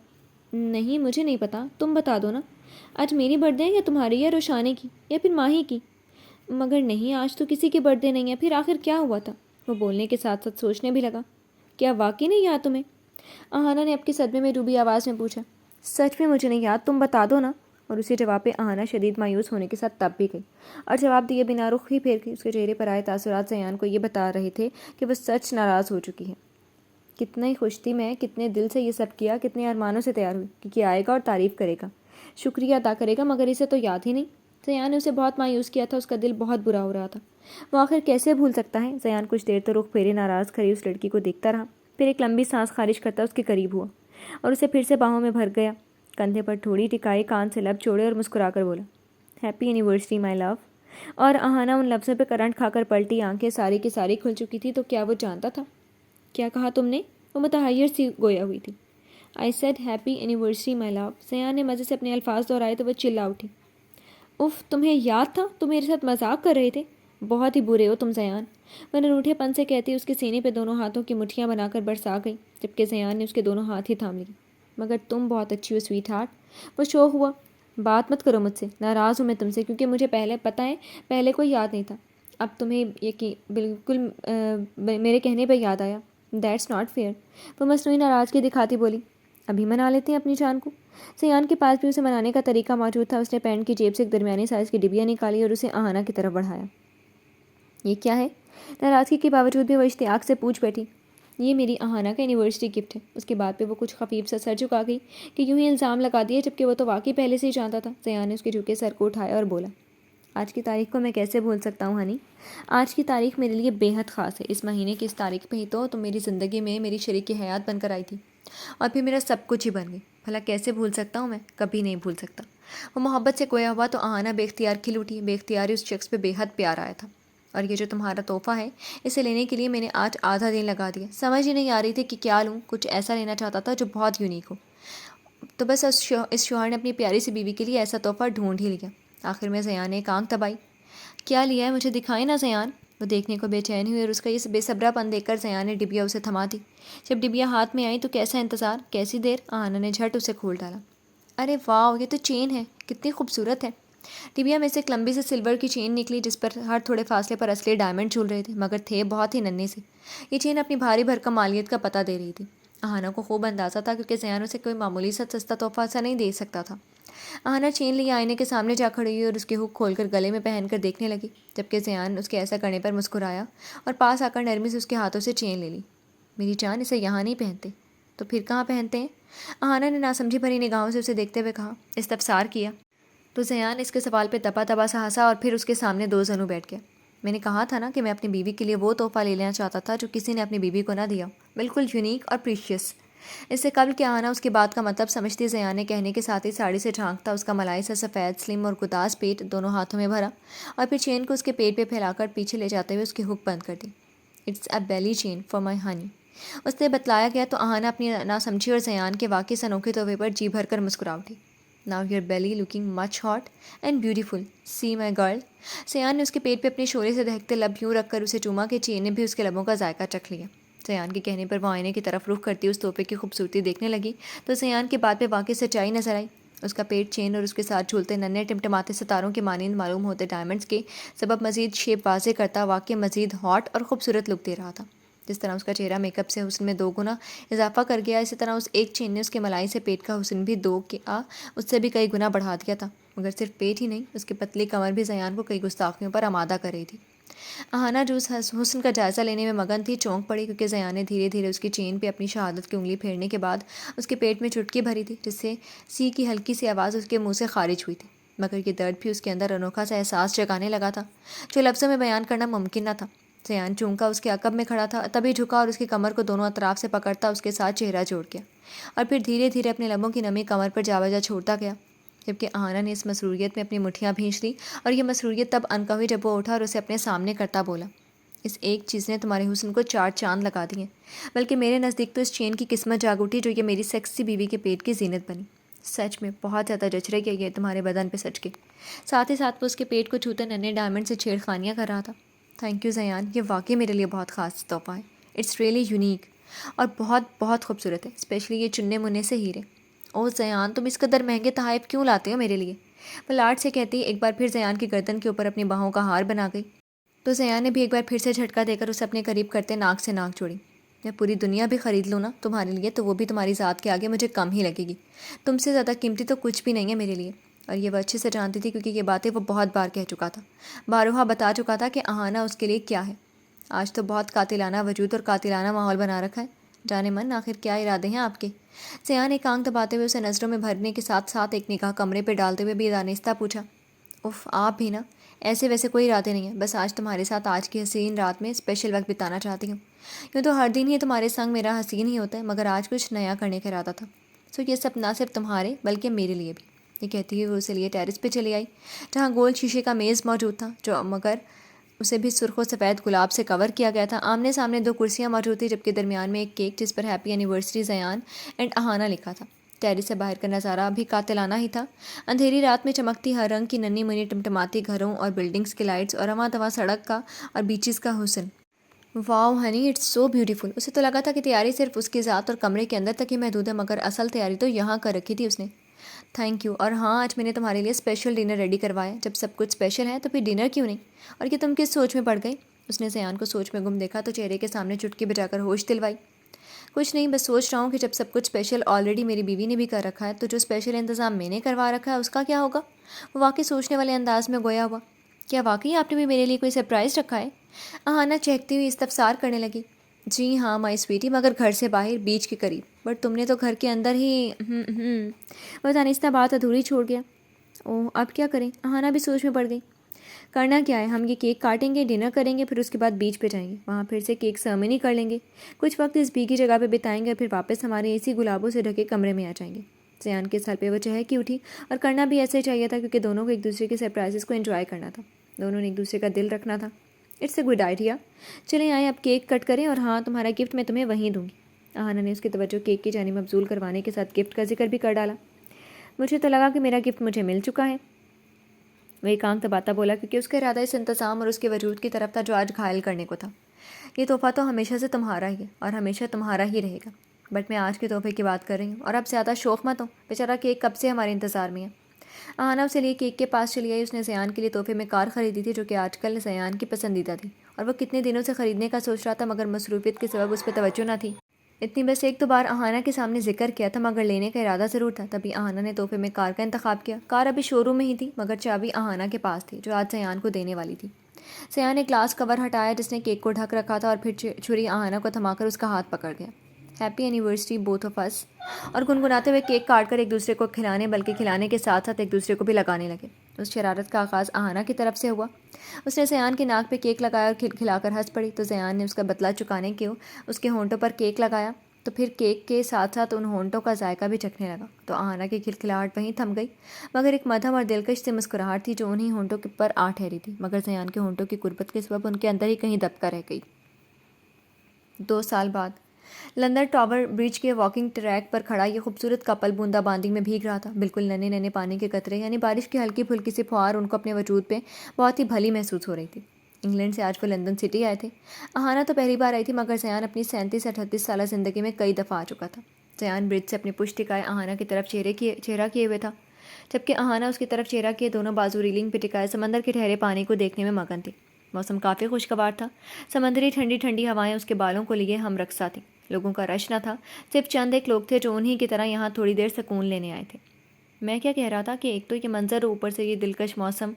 نہیں مجھے نہیں پتہ، تم بتا دو نا۔ آج میری برتھ ڈے ہے یا تمہاری یا روشانے کی یا پھر ماہی کی؟ مگر نہیں، آج تو کسی کی برتھ ڈے نہیں ہے، پھر آخر کیا ہوا تھا؟ وہ بولنے کے ساتھ ساتھ سوچنے بھی لگا۔ کیا واقعی نہیں یاد تمہیں؟ آہنا نے اب کی صدمے میں ڈوبی آواز میں پوچھا۔ سچ میں مجھے نہیں یاد، تم بتا دو نا۔ اور اسی جواب پہ آہنا شدید مایوس ہونے کے ساتھ تب بھی گئی اور جواب دیے بنا رخ ہی پھیر گئی۔ اس کے چہرے پر آئے تاثرات زیان کو یہ بتا رہے تھے کہ وہ سچ ناراض ہو چکی ہے۔ کتنا ہی خوش تھی میں، کتنے دل سے یہ سب کیا، کتنے ارمانوں سے تیار ہوئی کہ آئے گا اور تعریف کرے گا، شکریہ ادا کرے گا، مگر اسے تو یاد ہی نہیں۔ زیان نے اسے بہت مایوس کیا تھا، اس کا دل بہت برا ہو رہا تھا۔ وہ آخر کیسے بھول سکتا ہے؟ زیان کچھ دیر تو رخ پھیرے ناراض کھڑی اس لڑکی کو دیکھتا رہا، پھر ایک لمبی سانس خارج کرتا اس کے قریب ہوا اور اسے پھر سے باہوں میں بھر گیا، کندھے پر تھوڑی ٹکائی، کان سے لب چھوڑے اور مسکرا کر بولا، ہیپی اینیورسری مائی لو۔ اور آہنا ان لفظوں پہ کرنٹ کھا کر پلٹی، آنکھیں ساری کی ساری کھل چکی تھی۔ تو کیا وہ جانتا تھا؟ کیا کہا تم نے؟ وہ متحیر سی گویا ہوئی تھی۔ آئی سیڈ ہیپی اینیورسری مائی لو۔ زیان نے مزے سے اپنے الفاظ دہرائے تو وہ چلا اٹھی۔ اف، تمہیں یاد تھا؟ تم میرے ساتھ مذاق کر رہے تھے؟ بہت ہی برے ہو تم زیان، میں نے روٹھے پن سے کہتی اس کے سینے پہ دونوں ہاتھوں کی مٹھیاں بنا کر برسا گئی، جبکہ زیان نے اس کے دونوں ہاتھ ہی تھام لیے۔ مگر تم بہت اچھی ہو سویٹ ہارٹ۔ وہ شوق ہوا۔ بات مت کرو مجھ سے، ناراض ہوں میں تم سے، کیونکہ مجھے پہلے پتہ ہے، پہلے کوئی یاد نہیں تھا، اب تمہیں بالکل میرے کہنے پہ یاد آیا۔ دیٹس ناٹ فیئر، وہ مصنوعی ناراضگی دکھاتی بولی۔ ابھی منا لیتے ہیں اپنی جان کو۔ زیان کے پاس بھی اسے منانے کا طریقہ موجود تھا۔ اس نے پینٹ کی جیب سے ایک درمیانی سائز کی ڈبیا نکالی اور اسے آہنا کی طرف بڑھایا۔ یہ کیا ہے؟ ناراضگی کے باوجود بھی وہ اشتیاق سے پوچھ بیٹھی۔ یہ میری آہنا کا اینیورسری گفٹ ہے۔ اس کے بعد پہ وہ کچھ خفیف سا سر جھکا گئی کہ یوں ہی الزام لگا دیا، جبکہ وہ تو واقعی پہلے سے ہی جانتا تھا۔ زیان نے اس کے جھکے سر کو اٹھایا اور بولا، آج کی تاریخ کو میں کیسے بھول سکتا ہوں ہنی؟ آج کی تاریخ میرے لیے بے حد خاص ہے۔ اس مہینے کی اس تاریخ پہ ہی تو تم میری زندگی میں میری شریک حیات بن کر آئی تھی اور پھر میرا سب کچھ ہی بن گئی۔ بھلا کیسے بھول سکتا ہوں میں؟ کبھی نہیں بھول سکتا۔ وہ محبت سے کویا ہوا تو آہنا بے اختیار کھل اٹھی۔ بے اختیاری اس شخص پہ بے حد پیار آیا تھا، اور یہ جو تمہارا تحفہ ہے، اسے لینے کے لیے میں نے آج آدھا دن لگا دیا۔ سمجھ ہی نہیں آ رہی تھی کہ کیا لوں۔ کچھ ایسا لینا چاہتا تھا جو بہت یونیک ہو، تو بس اس شوہر نے اپنی پیاری سی بیوی کے لیے ایسا تحفہ ڈھونڈ ہی لیا۔ آخر میں زیان نے ایک آنکھ دبائی۔ کیا لیا ہے؟ مجھے دکھائیں نا زیان۔ وہ دیکھنے کو بے چین ہوئی اور اس کا یہ بے صبرا پن دیکھ کر زیان نے ڈبیا اسے تھما دی۔ جب ڈبیا ہاتھ میں آئی تو کیسا انتظار، کیسی دیر! آہنا نے جھٹ اسے کھول ڈالا۔ ارے واو، یہ تو چین ہے، کتنی خوبصورت ہے۔ ڈبیا میں سے ایک لمبی سے سلور کی چین نکلی جس پر ہر تھوڑے فاصلے پر اصلی ڈائمنڈ جھول رہے تھے، مگر تھے بہت ہی ننھے سے۔ یہ چین اپنی بھاری بھرکم مالیت کا پتہ دے رہی تھی۔ آہنا کو خوب اندازہ تھا، کیونکہ زیان اسے کوئی معمولی سا سستا تحفہ ایسا نہیں دے سکتا تھا۔ آہنا چین لیے آئینے کے سامنے جا کھڑی ہوئی اور اس کے ہک کھول کر گلے میں پہن کر دیکھنے لگی، جبکہ زیان اس کے ایسا کرنے پر مسکرایا اور پاس آ کر نرمی سے اس کے ہاتھوں سے چین لے لی۔ میری جان، اسے یہاں نہیں پہنتے تو پھر کہاں پہنتے ہیں؟ آہنا نے ناسمجھی بھری نگاہوں سے اسے دیکھتے ہوئے کہا، استفسار کیا۔ تو زیان اس کے سوال پہ دبا دبا سا ہنسا اور پھر اس کے سامنے دو زانوں بیٹھ گیا۔ میں نے کہا تھا نا کہ میں اپنی بیوی کے لیے وہ تحفہ لے لینا چاہتا تھا جو کسی نے اپنی بیوی کو نہ دیا، بالکل یونیک اور پریشیس۔ اس سے قبل کہ آہنا اس کی بات کا مطلب سمجھتی، زیان نے کہنے کے ساتھ ہی ساڑی سے جھانکتا اس کا ملائی سا سفید سلم اور گداز پیٹ دونوں ہاتھوں میں بھرا اور پھر چین کو اس کے پیٹ پہ پھیلا کر پیچھے لے جاتے ہوئے اس کی ہک بند کر دی۔ It's a belly chain for my honey, اس سے بتلایا گیا تو آہنا اپنی ناسمجھی اور زیان کے واقعی انوکھے تحفے پر جی بھر کر مسکرا اٹھی۔ Now your belly looking much hot and beautiful. See my girl. Ziyan نے اس کے پیٹ پہ اپنے شورے سے دہکتے لب یوں رکھ کر اسے چوما کہ چین نے بھی اس کے لبوں کا ذائقہ چکھ لیا۔ زیان کے کہنے پر وہ آئینے کی طرف رخ کرتی اس تحفے کی خوبصورتی دیکھنے لگی تو زیان کی بات پہ واقعی سچائی نظر آئی۔ اس کا پیٹ، چین اور اس کے ساتھ جھولتے ننھے ٹمٹماتے ستاروں کے مانند معلوم ہوتے ڈائمنڈس کے سبب مزید شیپ واضح کرتا واقعی مزید ہاٹ اور خوبصورت لک دے رہا تھا۔ جس طرح اس کا چہرہ میک اپ سے حسن میں 2 گنا اضافہ کر گیا، اسی طرح اس ایک چین نے اس کے ملائی سے پیٹ کا حسن بھی اس سے بھی کئی گنا بڑھا دیا تھا۔ مگر صرف پیٹ ہی نہیں، اس کی پتلی کمر بھی زیان کو کئی گستاخیوں پر آمادہ کر رہی تھی۔ آہنا جو اس حسن کا جائزہ لینے میں مگن تھی، چونک پڑی، کیونکہ زیان نے دھیرے دھیرے اس کی چین پہ اپنی شہادت کی انگلی پھیرنے کے بعد اس کے پیٹ میں چٹکی بھری تھی، جس سے سی کی ہلکی سی آواز اس کے منہ سے خارج ہوئی تھی۔ مگر یہ درد بھی اس کے اندر انوکھا سا احساس جگانے لگا تھا جو لفظوں میں بیان کرنا ممکن نہ تھا۔ زیان چونکا اس کے عقب میں کھڑا تھا، تبھی جھکا اور اس کی کمر کو دونوں اطراف سے پکڑتا اس کے ساتھ چہرہ جوڑ گیا اور پھر دھیرے دھیرے اپنے لبوں کی نمی کمر پر جا بجا چھوڑتا گیا، جبکہ اہانا نے اس مسروریت میں اپنی مٹھیاں بھینچ لی، اور یہ مسروریت تب ان کا ہوئی جب وہ اٹھا اور اسے اپنے سامنے کرتا بولا، اس ایک چیز نے تمہارے حسن کو 4 چاند لگا دیے، بلکہ میرے نزدیک تو اس چین کی قسمت جاگ اٹھی جو یہ میری سیکسی بیوی کے پیٹ کی زینت بنی۔ سچ میں بہت زیادہ جچ رہی ہے یہ تمہارے بدن پہ سچ کے۔ ساتھ ہی ساتھ وہ اس کے پیٹ کو چھوتے ننھے ڈائمنڈ سے چھیڑ خانیاں کر رہا تھا۔ تھینک یو زیان، یہ واقعی میرے لیے بہت خاص تحفہ ہے۔ اٹس ریئلی یونیک اور بہت بہت خوبصورت ہے، اسپیشلی یہ چننے مننے سے ہیرے۔ او زیان، تم اس قدر مہنگے تحائف کیوں لاتے ہو میرے لیے؟ وہ لاڈ سے کہتی ایک بار پھر زیان کی گردن کے اوپر اپنی باہوں کا ہار بنا گئی، تو زیان نے بھی ایک بار پھر سے جھٹکا دے کر اسے اپنے قریب کرتے ناک سے ناک جوڑی۔ میں پوری دنیا بھی خرید لوں نا تمہارے لیے تو وہ بھی تمہاری ذات کے آگے مجھے کم ہی لگے گی۔ تم سے زیادہ قیمتی تو کچھ بھی نہیں ہے میرے لیے۔ اور یہ وہ اچھے سے جانتی تھی کیونکہ یہ باتیں وہ بہت بار کہہ چکا تھا، بارہا بتا چکا تھا کہ اہانا اس کے لیے کیا ہے۔ آج تو بہت قاتلانہ وجود اور قاتلانہ ماحول بنا رکھا ہے۔ جانے من آخر کیا ارادے ہیں آپ کے؟ زیان ایک آنکھ دباتے ہوئے اسے نظروں میں بھرنے کے ساتھ ساتھ ایک نگاہ کمرے پہ ڈالتے ہوئے بھی دانستہ پوچھا۔ اف آپ بھی نا، ایسے ویسے کوئی ارادے نہیں ہے، بس آج تمہارے ساتھ آج کی حسین رات میں اسپیشل وقت بتانا چاہتی ہوں۔ یوں تو ہر دن ہی تمہارے سنگ میرا حسین ہی ہوتا ہے، مگر آج کچھ نیا کرنے کا ارادہ تھا، سو یہ سب نہ صرف تمہارے بلکہ میرے لیے بھی۔ یہ کہتی ہوئی وہ اسے لیے ٹیرس پہ چلی آئی جہاں گول شیشے کا میز موجود تھا جو مگر اسے بھی سرخ و سفید گلاب سے کور کیا گیا تھا۔ آمنے سامنے 2 کرسیاں موجود تھیں، جبکہ درمیان میں ایک کیک جس پر ہیپی اینیورسری زیان اینڈ اہانا لکھا تھا۔ ٹیرس سے باہر کا نظارہ بھی قاتلانہ ہی تھا، اندھیری رات میں چمکتی ہر رنگ کی ننھی منھی ٹمٹماتی گھروں اور بلڈنگز کی لائٹس اور رواں دواں سڑک کا اور بیچز کا حسن۔ واو ہنی، اٹس سو بیوٹیفل۔ اسے تو لگا تھا کہ تیاری صرف اس کی ذات اور کمرے کے اندر تک ہی محدود ہے، مگر اصل تیاری تو یہاں کر رکھی تھی اس نے۔ تھینک یو، اور ہاں آج میں نے تمہارے لیے اسپیشل ڈنر ریڈی کروایا۔ جب سب کچھ اسپیشل ہے تو پھر ڈنر کیوں نہیں؟ اور کہ تم کس سوچ میں پڑ گئی؟ اس نے زیان کو سوچ میں گم دیکھا تو چہرے کے سامنے چٹکی بجا کر ہوش دلوائی۔ کچھ نہیں، بس سوچ رہا ہوں کہ جب سب کچھ اسپیشل آلریڈی میری بیوی نے بھی کر رکھا ہے تو جو اسپیشل انتظام میں نے کروا رکھا ہے اس کا کیا ہوگا؟ وہ واقعی سوچنے والے انداز میں گویا ہوا۔ کیا واقعی آپ نے بھی میرے لیے کوئی سرپرائز رکھا ہے؟ اہانا چہکتی ہوئی استفسار کرنے لگی۔ جی ہاں مائی سویٹی، مگر گھر سے باہر بیچ کے قریب، بٹ تم نے تو گھر کے اندر ہی وہ دانستہ بات ادھوری چھوڑ گیا۔ اوہ اب کیا کریں؟ اہانا بھی سوچ میں پڑ گئی۔ کرنا کیا ہے، ہم یہ کیک کاٹیں گے، ڈنر کریں گے، پھر اس کے بعد بیچ پہ جائیں گے، وہاں پھر سے کیک سرمنی کر لیں گے، کچھ وقت اس بھیگی جگہ پہ بتائیں گے، پھر واپس ہمارے اسی گلابوں سے ڈھکے کمرے میں آ جائیں گے۔ زیان کے سر پہ وہ چہک اٹھی، اور کرنا بھی ایسے چاہیے تھا کیونکہ دونوں کو ایک دوسرے کے سرپرائزز کو انجوائے کرنا تھا، دونوں نے ایک دوسرے کا دل رکھنا تھا۔ اٹس اے گڈ آئیڈیا، چلیں آئیں اب کیک کٹ کریں، اور ہاں تمہارا گفٹ میں تمہیں وہیں دوں گی۔ اہانا نے اس کی توجہ کیک کی جانب مبذول کروانے کے ساتھ گفٹ کا ذکر بھی کر ڈالا۔ مجھے تو لگا کہ میرا گفٹ مجھے مل چکا ہے، وہ ایک آنکھ دباتا بولا، کیونکہ اس کا ارادہ اس انتظام اور اس کے وجود کی طرف تھا جو آج گھائل کرنے کو تھا۔ یہ تحفہ تو ہمیشہ سے تمہارا ہی ہے اور ہمیشہ تمہارا ہی رہے گا، بٹ میں آج کے تحفے کی بات کر رہی ہوں، اور اب زیادہ شوق مت ہو، بیچارہ کیک کب سے ہمارے انتظار میں ہے۔ اہانا اسے لیے کیک کے پاس چلی آئی۔ اس نے زیان کے لیے تحفے میں کار خریدی تھی جو کہ آج کل زیان کی پسندیدہ تھی، اور وہ کتنے دنوں سے خریدنے کا سوچ رہا تھا، مگر مصروفیت کے سبب اس پہ توجہ نہ تھی۔ اتنی بس 1-2 بار اہانا کے سامنے ذکر کیا تھا، مگر لینے کا ارادہ ضرور تھا۔ تبھی اہانا نے تحفے میں کار کا انتخاب کیا۔ کار ابھی شو روم میں ہی تھی، مگر چابی اہانا کے پاس تھی جو آج زیان کو دینے والی تھی۔ زیان نے گلاس کور ہٹایا جس نے کیک کو ڈھک رکھا تھا، اور پھر چھری اہانا کو تھما کر اس کا ہاتھ پکڑ گیا۔ ہیپی اینیورسری بوتھ آف اس، اور گنگناتے ہوئے کیک کاٹ کر ایک دوسرے کو کھلانے بلکہ کھلانے کے ساتھ ساتھ ایک دوسرے کو بھی لگانے لگے۔ اس شرارت کا آغاز اہانا کی طرف سے ہوا۔ اس نے زیان کے ناک پہ کیک لگایا اور کھلا کر ہنس پڑی، تو زیان نے اس کا بدلہ چکانے کے اس کے ہونٹوں پر کیک لگایا، تو پھر کیک کے ساتھ ساتھ ان ہونٹوں کا ذائقہ بھی چکھنے لگا، تو اہانا کی کھلکھلاہٹ وہیں تھم گئی، مگر ایک مدھم اور دلکش سی مسکراہٹ تھی جو انہی ہونٹوں پر آ ٹھہری تھی، مگر زیان کے ہونٹوں کی قربت کے سبب ان کے اندر ہی کہیں دب کر رہ گئی۔ 2 سال بعد لندن ٹاور برج کے واکنگ ٹریک پر کھڑا یہ خوبصورت کپل بوندا باندی میں بھیگ رہا تھا۔ بالکل ننھے ننھے پانی کے قطرے یعنی بارش کی ہلکی پھلکی سی پھوار ان کو اپنے وجود پہ بہت ہی بھلی محسوس ہو رہی تھی۔ انگلینڈ سے آج وہ لندن سٹی آئے تھے۔ اہانا تو پہلی بار آئی تھی، مگر زیان اپنی 37-38 سالہ زندگی میں کئی دفعہ آ چکا تھا۔ زیان برج سے اپنی پشت ٹکائے اہانا کی طرف چہرہ کیے ہوئے تھا، جبکہ اہانا اس کی طرف چہرہ کیے دونوں بازو ریلنگ پہ ٹکائے سمندر کے ٹھہرے پانی کو دیکھنے میں مگن تھی۔ موسم کافی خوشگوار تھا، سمندری ٹھنڈی ٹھنڈی ہوائیں اس کے بالوں کو لیے ہم رقصہ تھیں۔ لوگوں کا رش نہ تھا، صرف چند ایک لوگ تھے جو انہی کی طرح یہاں تھوڑی دیر سکون لینے آئے تھے۔ میں کیا کہہ رہا تھا کہ ایک تو یہ منظر اوپر سے یہ دلکش موسم،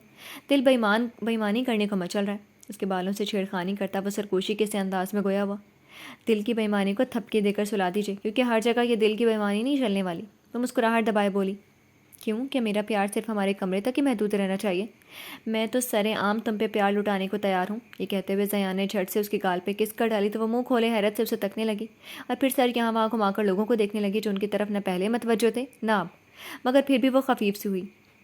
دل بےایمانی کرنے کو مچل رہا ہے۔ اس کے بالوں سے چھیڑخانی کرتا وہ سرگوشی کے سے انداز میں گویا ہوا، دل کی بےایمانی کو تھپکی دے کر سلا دیجیے، کیونکہ ہر جگہ یہ دل کی بےایمانی نہیں چلنے والی۔ وہ مسکراہٹ دبائے بولی، کیوں؟ کہ میرا پیار صرف ہمارے کمرے تک ہی محدود رہنا چاہیے؟ میں تو سر عام تم پہ پیار لٹانے کو تیار ہوں۔ یہ کہتے ہوئے زیان نے جھٹ سے اس کی گال پہ کس کر ڈالی تو وہ منہ کھولے حیرت سے اسے تکنے لگی اور پھر سر یہاں وہاں گھما کر لوگوں کو دیکھنے لگی جو ان کی طرف نہ پہلے متوجہ تھے نہ اب، مگر پھر بھی وہ خفیف سی ہوئی۔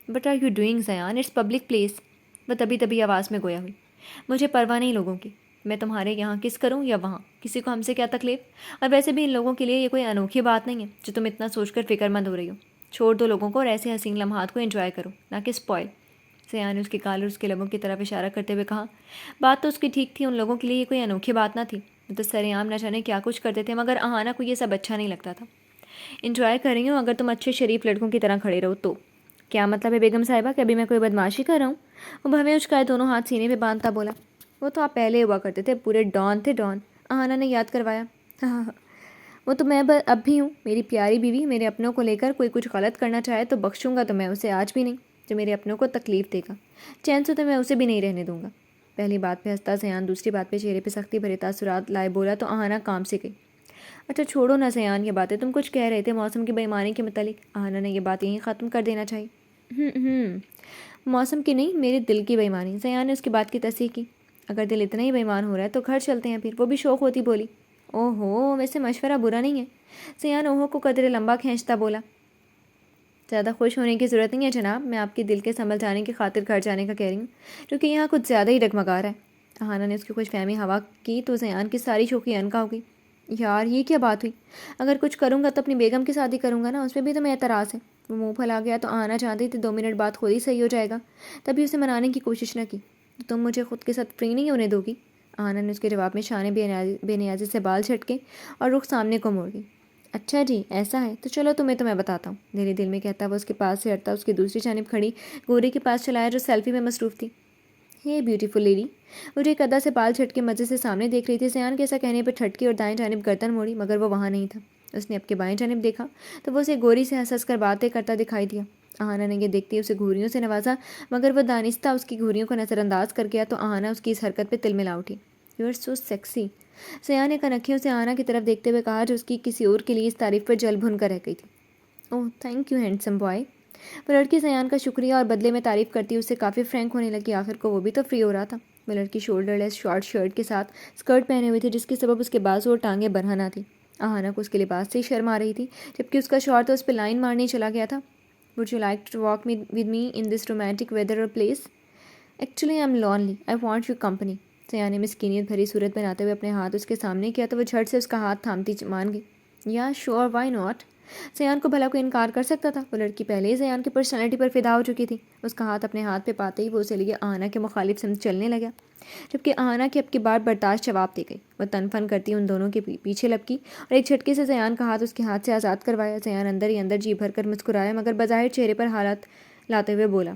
What are you doing Zayan? It's public place. وہ تبھی آواز میں گویا ہوئی۔ مجھے پرواہ نہیں لوگوں کی، میں تمہارے یہاں کس کروں یا وہاں، کسی کو ہم سے کیا تکلیف؟ اور ویسے بھی ان لوگوں کے لیے یہ کوئی انوکھی بات نہیں ہے جو تم اتنا سوچ کر فکر مند ہو رہی ہو۔ چھوڑ دو لوگوں کو اور ایسے حسین لمحات کو انجوائے کرو، نہ کہ اسپوائل۔ زیان نے اس کے گال اور اس کے لبوں کی طرف اشارہ کرتے ہوئے کہا۔ بات تو اس کی ٹھیک تھی، ان لوگوں کے لیے یہ کوئی انوکھی بات نہ تھی، وہ تو سر عام نہ جانے کیا کچھ کرتے تھے، مگر اہانا کو یہ سب اچھا نہیں لگتا تھا۔ انجوائے کر رہی ہوں اگر تم اچھے شریف لڑکوں کی طرح کھڑے رہو تو۔ کیا مطلب ہے بیگم صاحبہ کہ ابھی میں کوئی بدماشی کر رہا ہوں؟ وہ بھویں اچکائے دونوں ہاتھ سینے پہ باندھتا بولا۔ وہ تو آپ پہلے ہوا کرتے تھے، پورے ڈان تھے ڈان، اہانا نے یاد کروایا۔ وہ تو میں اب بھی ہوں، میری پیاری بیوی۔ میرے اپنوں کو لے کر کوئی کچھ غلط کرنا چاہے تو بخشوں گا تو میں اسے آج بھی نہیں، جو میرے اپنوں کو تکلیف دے گا چین سے تو میں اسے بھی نہیں رہنے دوں گا۔ پہلی بات پہ ہنستا زیان دوسری بات پہ چہرے پہ سختی بھرے تاثرات لائے بولا تو اہانا کام سے گئی۔ اچھا چھوڑو نا زیان یہ باتیں، تم کچھ کہہ رہے تھے موسم کی بے ایمانی کے متعلق۔ اہانا نے یہ بات یہیں ختم کر دینا چاہیے۔ موسم کی نہیں، میرے دل کی بے ایمانی۔ زیان نے اس کی بات کی تصحیح کی۔ اگر دل اتنا ہی بے ایمان ہو رہا ہے تو گھر چلتے ہیں پھر، وہ بھی شوق ہوتی بولی۔ اوہو، ویسے مشورہ برا نہیں ہے، زیان اوہو کو قدرے لمبا کھینچتا بولا۔ زیادہ خوش ہونے کی ضرورت نہیں ہے جناب، میں آپ کے دل کے سنبھل جانے کی خاطر گھر جانے کا کہہ رہی ہوں، کیونکہ یہاں کچھ زیادہ ہی ڈگمگا رہا ہے۔ اہانا نے اس کی خوش فہمی ہوا کی تو زیان کی ساری شوخی انکا ہو گئی۔ یار یہ کیا بات ہوئی؟ اگر کچھ کروں گا تو اپنی بیگم کے ساتھ ہی کروں گا نا، اس میں بھی تو میں اعتراض ہے۔ وہ منہ پھیلا گیا تو اہانا چاہتی تھی 2 منٹ بعد خود ہی صحیح ہو جائے گا، تبھی اسے منانے کی کوشش نہ کی۔ تو تم مجھے خود کے ساتھ فری نہیں ہونے دو گی؟ اہانا نے اس کے جواب میں شانے بے نیازی سے بال جھٹکے اور رخ سامنے کو موڑ گئی۔ اچھا جی ایسا ہے تو چلو تمہیں تو میں بتاتا ہوں، میرے دل میں کہتا وہ اس کے پاس سے ہٹتا اس کی دوسری جانب کھڑی گوری کے پاس چلایا جو سیلفی میں مصروف تھی۔ ہے بیوٹیفل لیڈی، وہ جو ایک ادا سے بال جھٹکے مزے سے سامنے دیکھ رہی تھی۔ زیان کے ایسا کہنے پر چھٹکی اور دائیں جانب گردن موڑی، مگر وہ وہاں نہیں تھا۔ اس نے اب کے بائیں جانب دیکھا تو وہ اسے گوری سے ہنس کر باتیں کرتا دکھائی دیا۔ اہانا نے یہ دیکھتے ہی اسے گھوریوں سے نوازا، مگر وہ دانستہ اس کی گھوریوں کو نظر انداز کر گیا تو اہانا اس کی اس حرکت پہ تل ملا اٹھی۔ You are so sexy, Zayan نے کنکھیوں سے اہانا کی طرف دیکھتے ہوئے کہا جو اس کی کسی اور کے لیے اس تعریف پر جل بھن کر رہ گئی تھی۔ اوہ تھینک یو ہینڈسم بوائے۔ وہ لڑکی زیان کا شکریہ اور بدلے میں تعریف کرتی اس سے کافی فرینک ہونے لگی، آخر کو وہ بھی تو فری ہو رہا تھا۔ وہ لڑکی شولڈر لیس شارٹ شرٹ کے ساتھ اسکرٹ پہنے ہوئی تھی جس کے سبب اس کے بازو اور ٹانگیں برہنہ نہ تھیں۔ اہانا کو اس کے لباس سے ہی شرم آ رہی تھی، جبکہ اس کا شوہر تو اس پہ لائن مارنے چلا گیا تھا۔ Would you like to walk with me in this romantic weather اور place? Actually I am lonely, I want your company. Zayan نے مسکینیت بھری صورت بناتے ہوئے اپنے ہاتھ اس کے سامنے کیا تو وہ جھٹ سے اس کا ہاتھ تھامتی مان گئی۔ یا شور وائی ناٹ؟ زیان کو بھلا کوئی انکار کر سکتا تھا؟ وہ لڑکی پہلے ہی زیان کی پرسنالٹی پر فدا ہو چکی تھی۔ اس کا ہاتھ اپنے ہاتھ پہ پاتے ہی وہ اسے لیے اہانا کے مخالف سمت چلنے لگا، جبکہ اہانا کی اب کی بار برداشت جواب دے گئی۔ وہ تن فن کرتی ان دونوں کے پیچھے لپکی اور ایک جھٹکے سے زیان کا ہاتھ اس کے ہاتھ سے آزاد کروایا۔ زیان اندر ہی اندر جی بھر کر مسکرایا، مگر بظاہر چہرے پر حالات لاتے ہوئے بولا،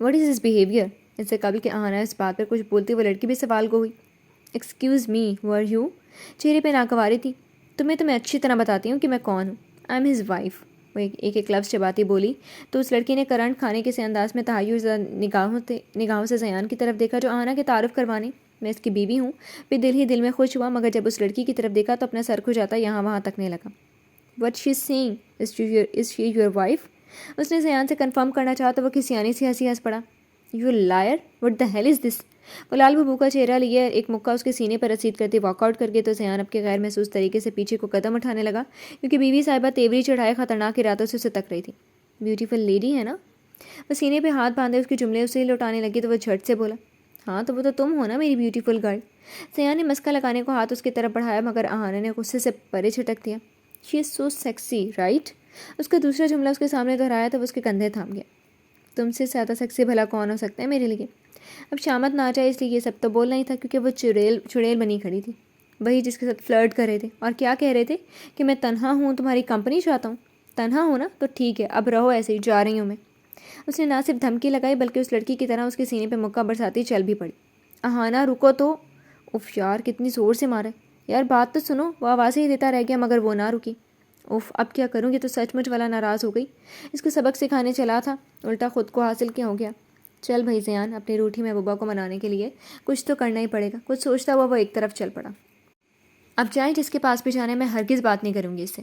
واٹ از دس بیہیویئر؟ اس سے قبل کہ اہانا اس بات پر کچھ بولتی وہ لڑکی بھی سوال گو ہوئی۔ Excuse me, who are you? چہرے پہ ناگواری تھی۔ تمہیں تو میں اچھی طرح بتاتی ہوں کہ میں کون ہوں۔ I am his wife. وہ ایک لفظ چباتی بولی تو اس لڑکی نے کرنٹ کھانے کے سے انداز میں تحیر نگاہوں سے زیان کی طرف دیکھا جو اہانا کے تعارف کروانے میں اس کی بیوی ہوں پھر دل ہی دل میں خوش ہوا، مگر جب اس لڑکی کی طرف دیکھا تو اپنا سر کھجاتا یہاں وہاں تکنے لگا۔ What she is seeing? Is she your wife? اس نے زیان سے کنفرم کرنا چاہا تو وہ کھسیانی سی ہنسی ہنس پڑا۔ You liar, what the hell is this? وہ لال بھبو کا چہرہ لیے ایک مکہ اس کے سینے پر رسید کرتے واک آؤٹ کر گئے تو زیان اب کے غیر محسوس طریقے سے پیچھے کو قدم اٹھانے لگا، کیونکہ بیوی صاحبہ تیوری چڑھائے خطرناک ارادوں سے اسے تک رہی تھی۔ بیوٹیفل لیڈی ہے نا؟ وہ سینے پہ ہاتھ باندھے اس کے جملے اسے ہی لوٹانے لگی تو وہ جھٹ سے بولا، ہاں تو وہ تو تم ہو نا میری بیوٹیفل گرل۔ زیان نے مسکا لگانے کو ہاتھ اس کی طرف بڑھایا، مگر اہانا نے غصے سے پرے چھٹک دیا۔ شی از سو سیکسی رائٹ؟ اس کا دوسرا جملہ اس کے سامنے دہرایا تو وہ اس کے کندھے تھام گیا۔ تم سے زیادہ سیکسی بھلا کون ہو سکتا ہے میرے لیے؟ اب شامت نہ آ جائے اس لیے یہ سب تو بولنا ہی تھا، کیونکہ وہ چڑیل بنی کھڑی تھی، وہی جس کے ساتھ فلرٹ کر رہے تھے۔ اور کیا کہہ رہے تھے کہ میں تنہا ہوں، تمہاری کمپنی چاہتا ہوں؟ تنہا ہوں نا تو ٹھیک ہے، اب رہو ایسے ہی، جا رہی ہوں میں۔ اس نے نہ صرف دھمکی لگائی بلکہ اس لڑکی کی طرح اس کے سینے پہ مکہ برساتی چل بھی پڑی۔ اہانا رکو تو۔ اف یار کتنی زور سے مارا ہے یار، بات تو سنو۔ وہ آوازیں ہی دیتا رہ گیا مگر وہ نہ رکی۔ اف اب کیا کروں، یہ تو سچ مچ والا ناراض ہو گئی، اس کو سبق سکھانے چلا تھا الٹا خود کو حاصل کیا ہو گیا۔ چل بھائی زیان، اپنی روٹھی محبوبہ کو منانے کے لیے کچھ تو کرنا ہی پڑے گا۔ کچھ سوچتا ہوا وہ ایک طرف چل پڑا۔ اب جائیں، جس کے پاس بھی جانا ہے، میں ہرگز بات نہیں کروں گی اس سے۔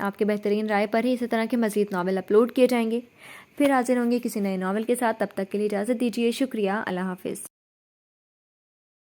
آپ کے بہترین رائے پر ہی اسی طرح کے مزید ناول اپلوڈ کیے جائیں گے۔ پھر حاضر ہوں گے کسی نئے ناول کے ساتھ، تب تک کے لیے اجازت دیجیے۔ شکریہ، اللہ حافظ۔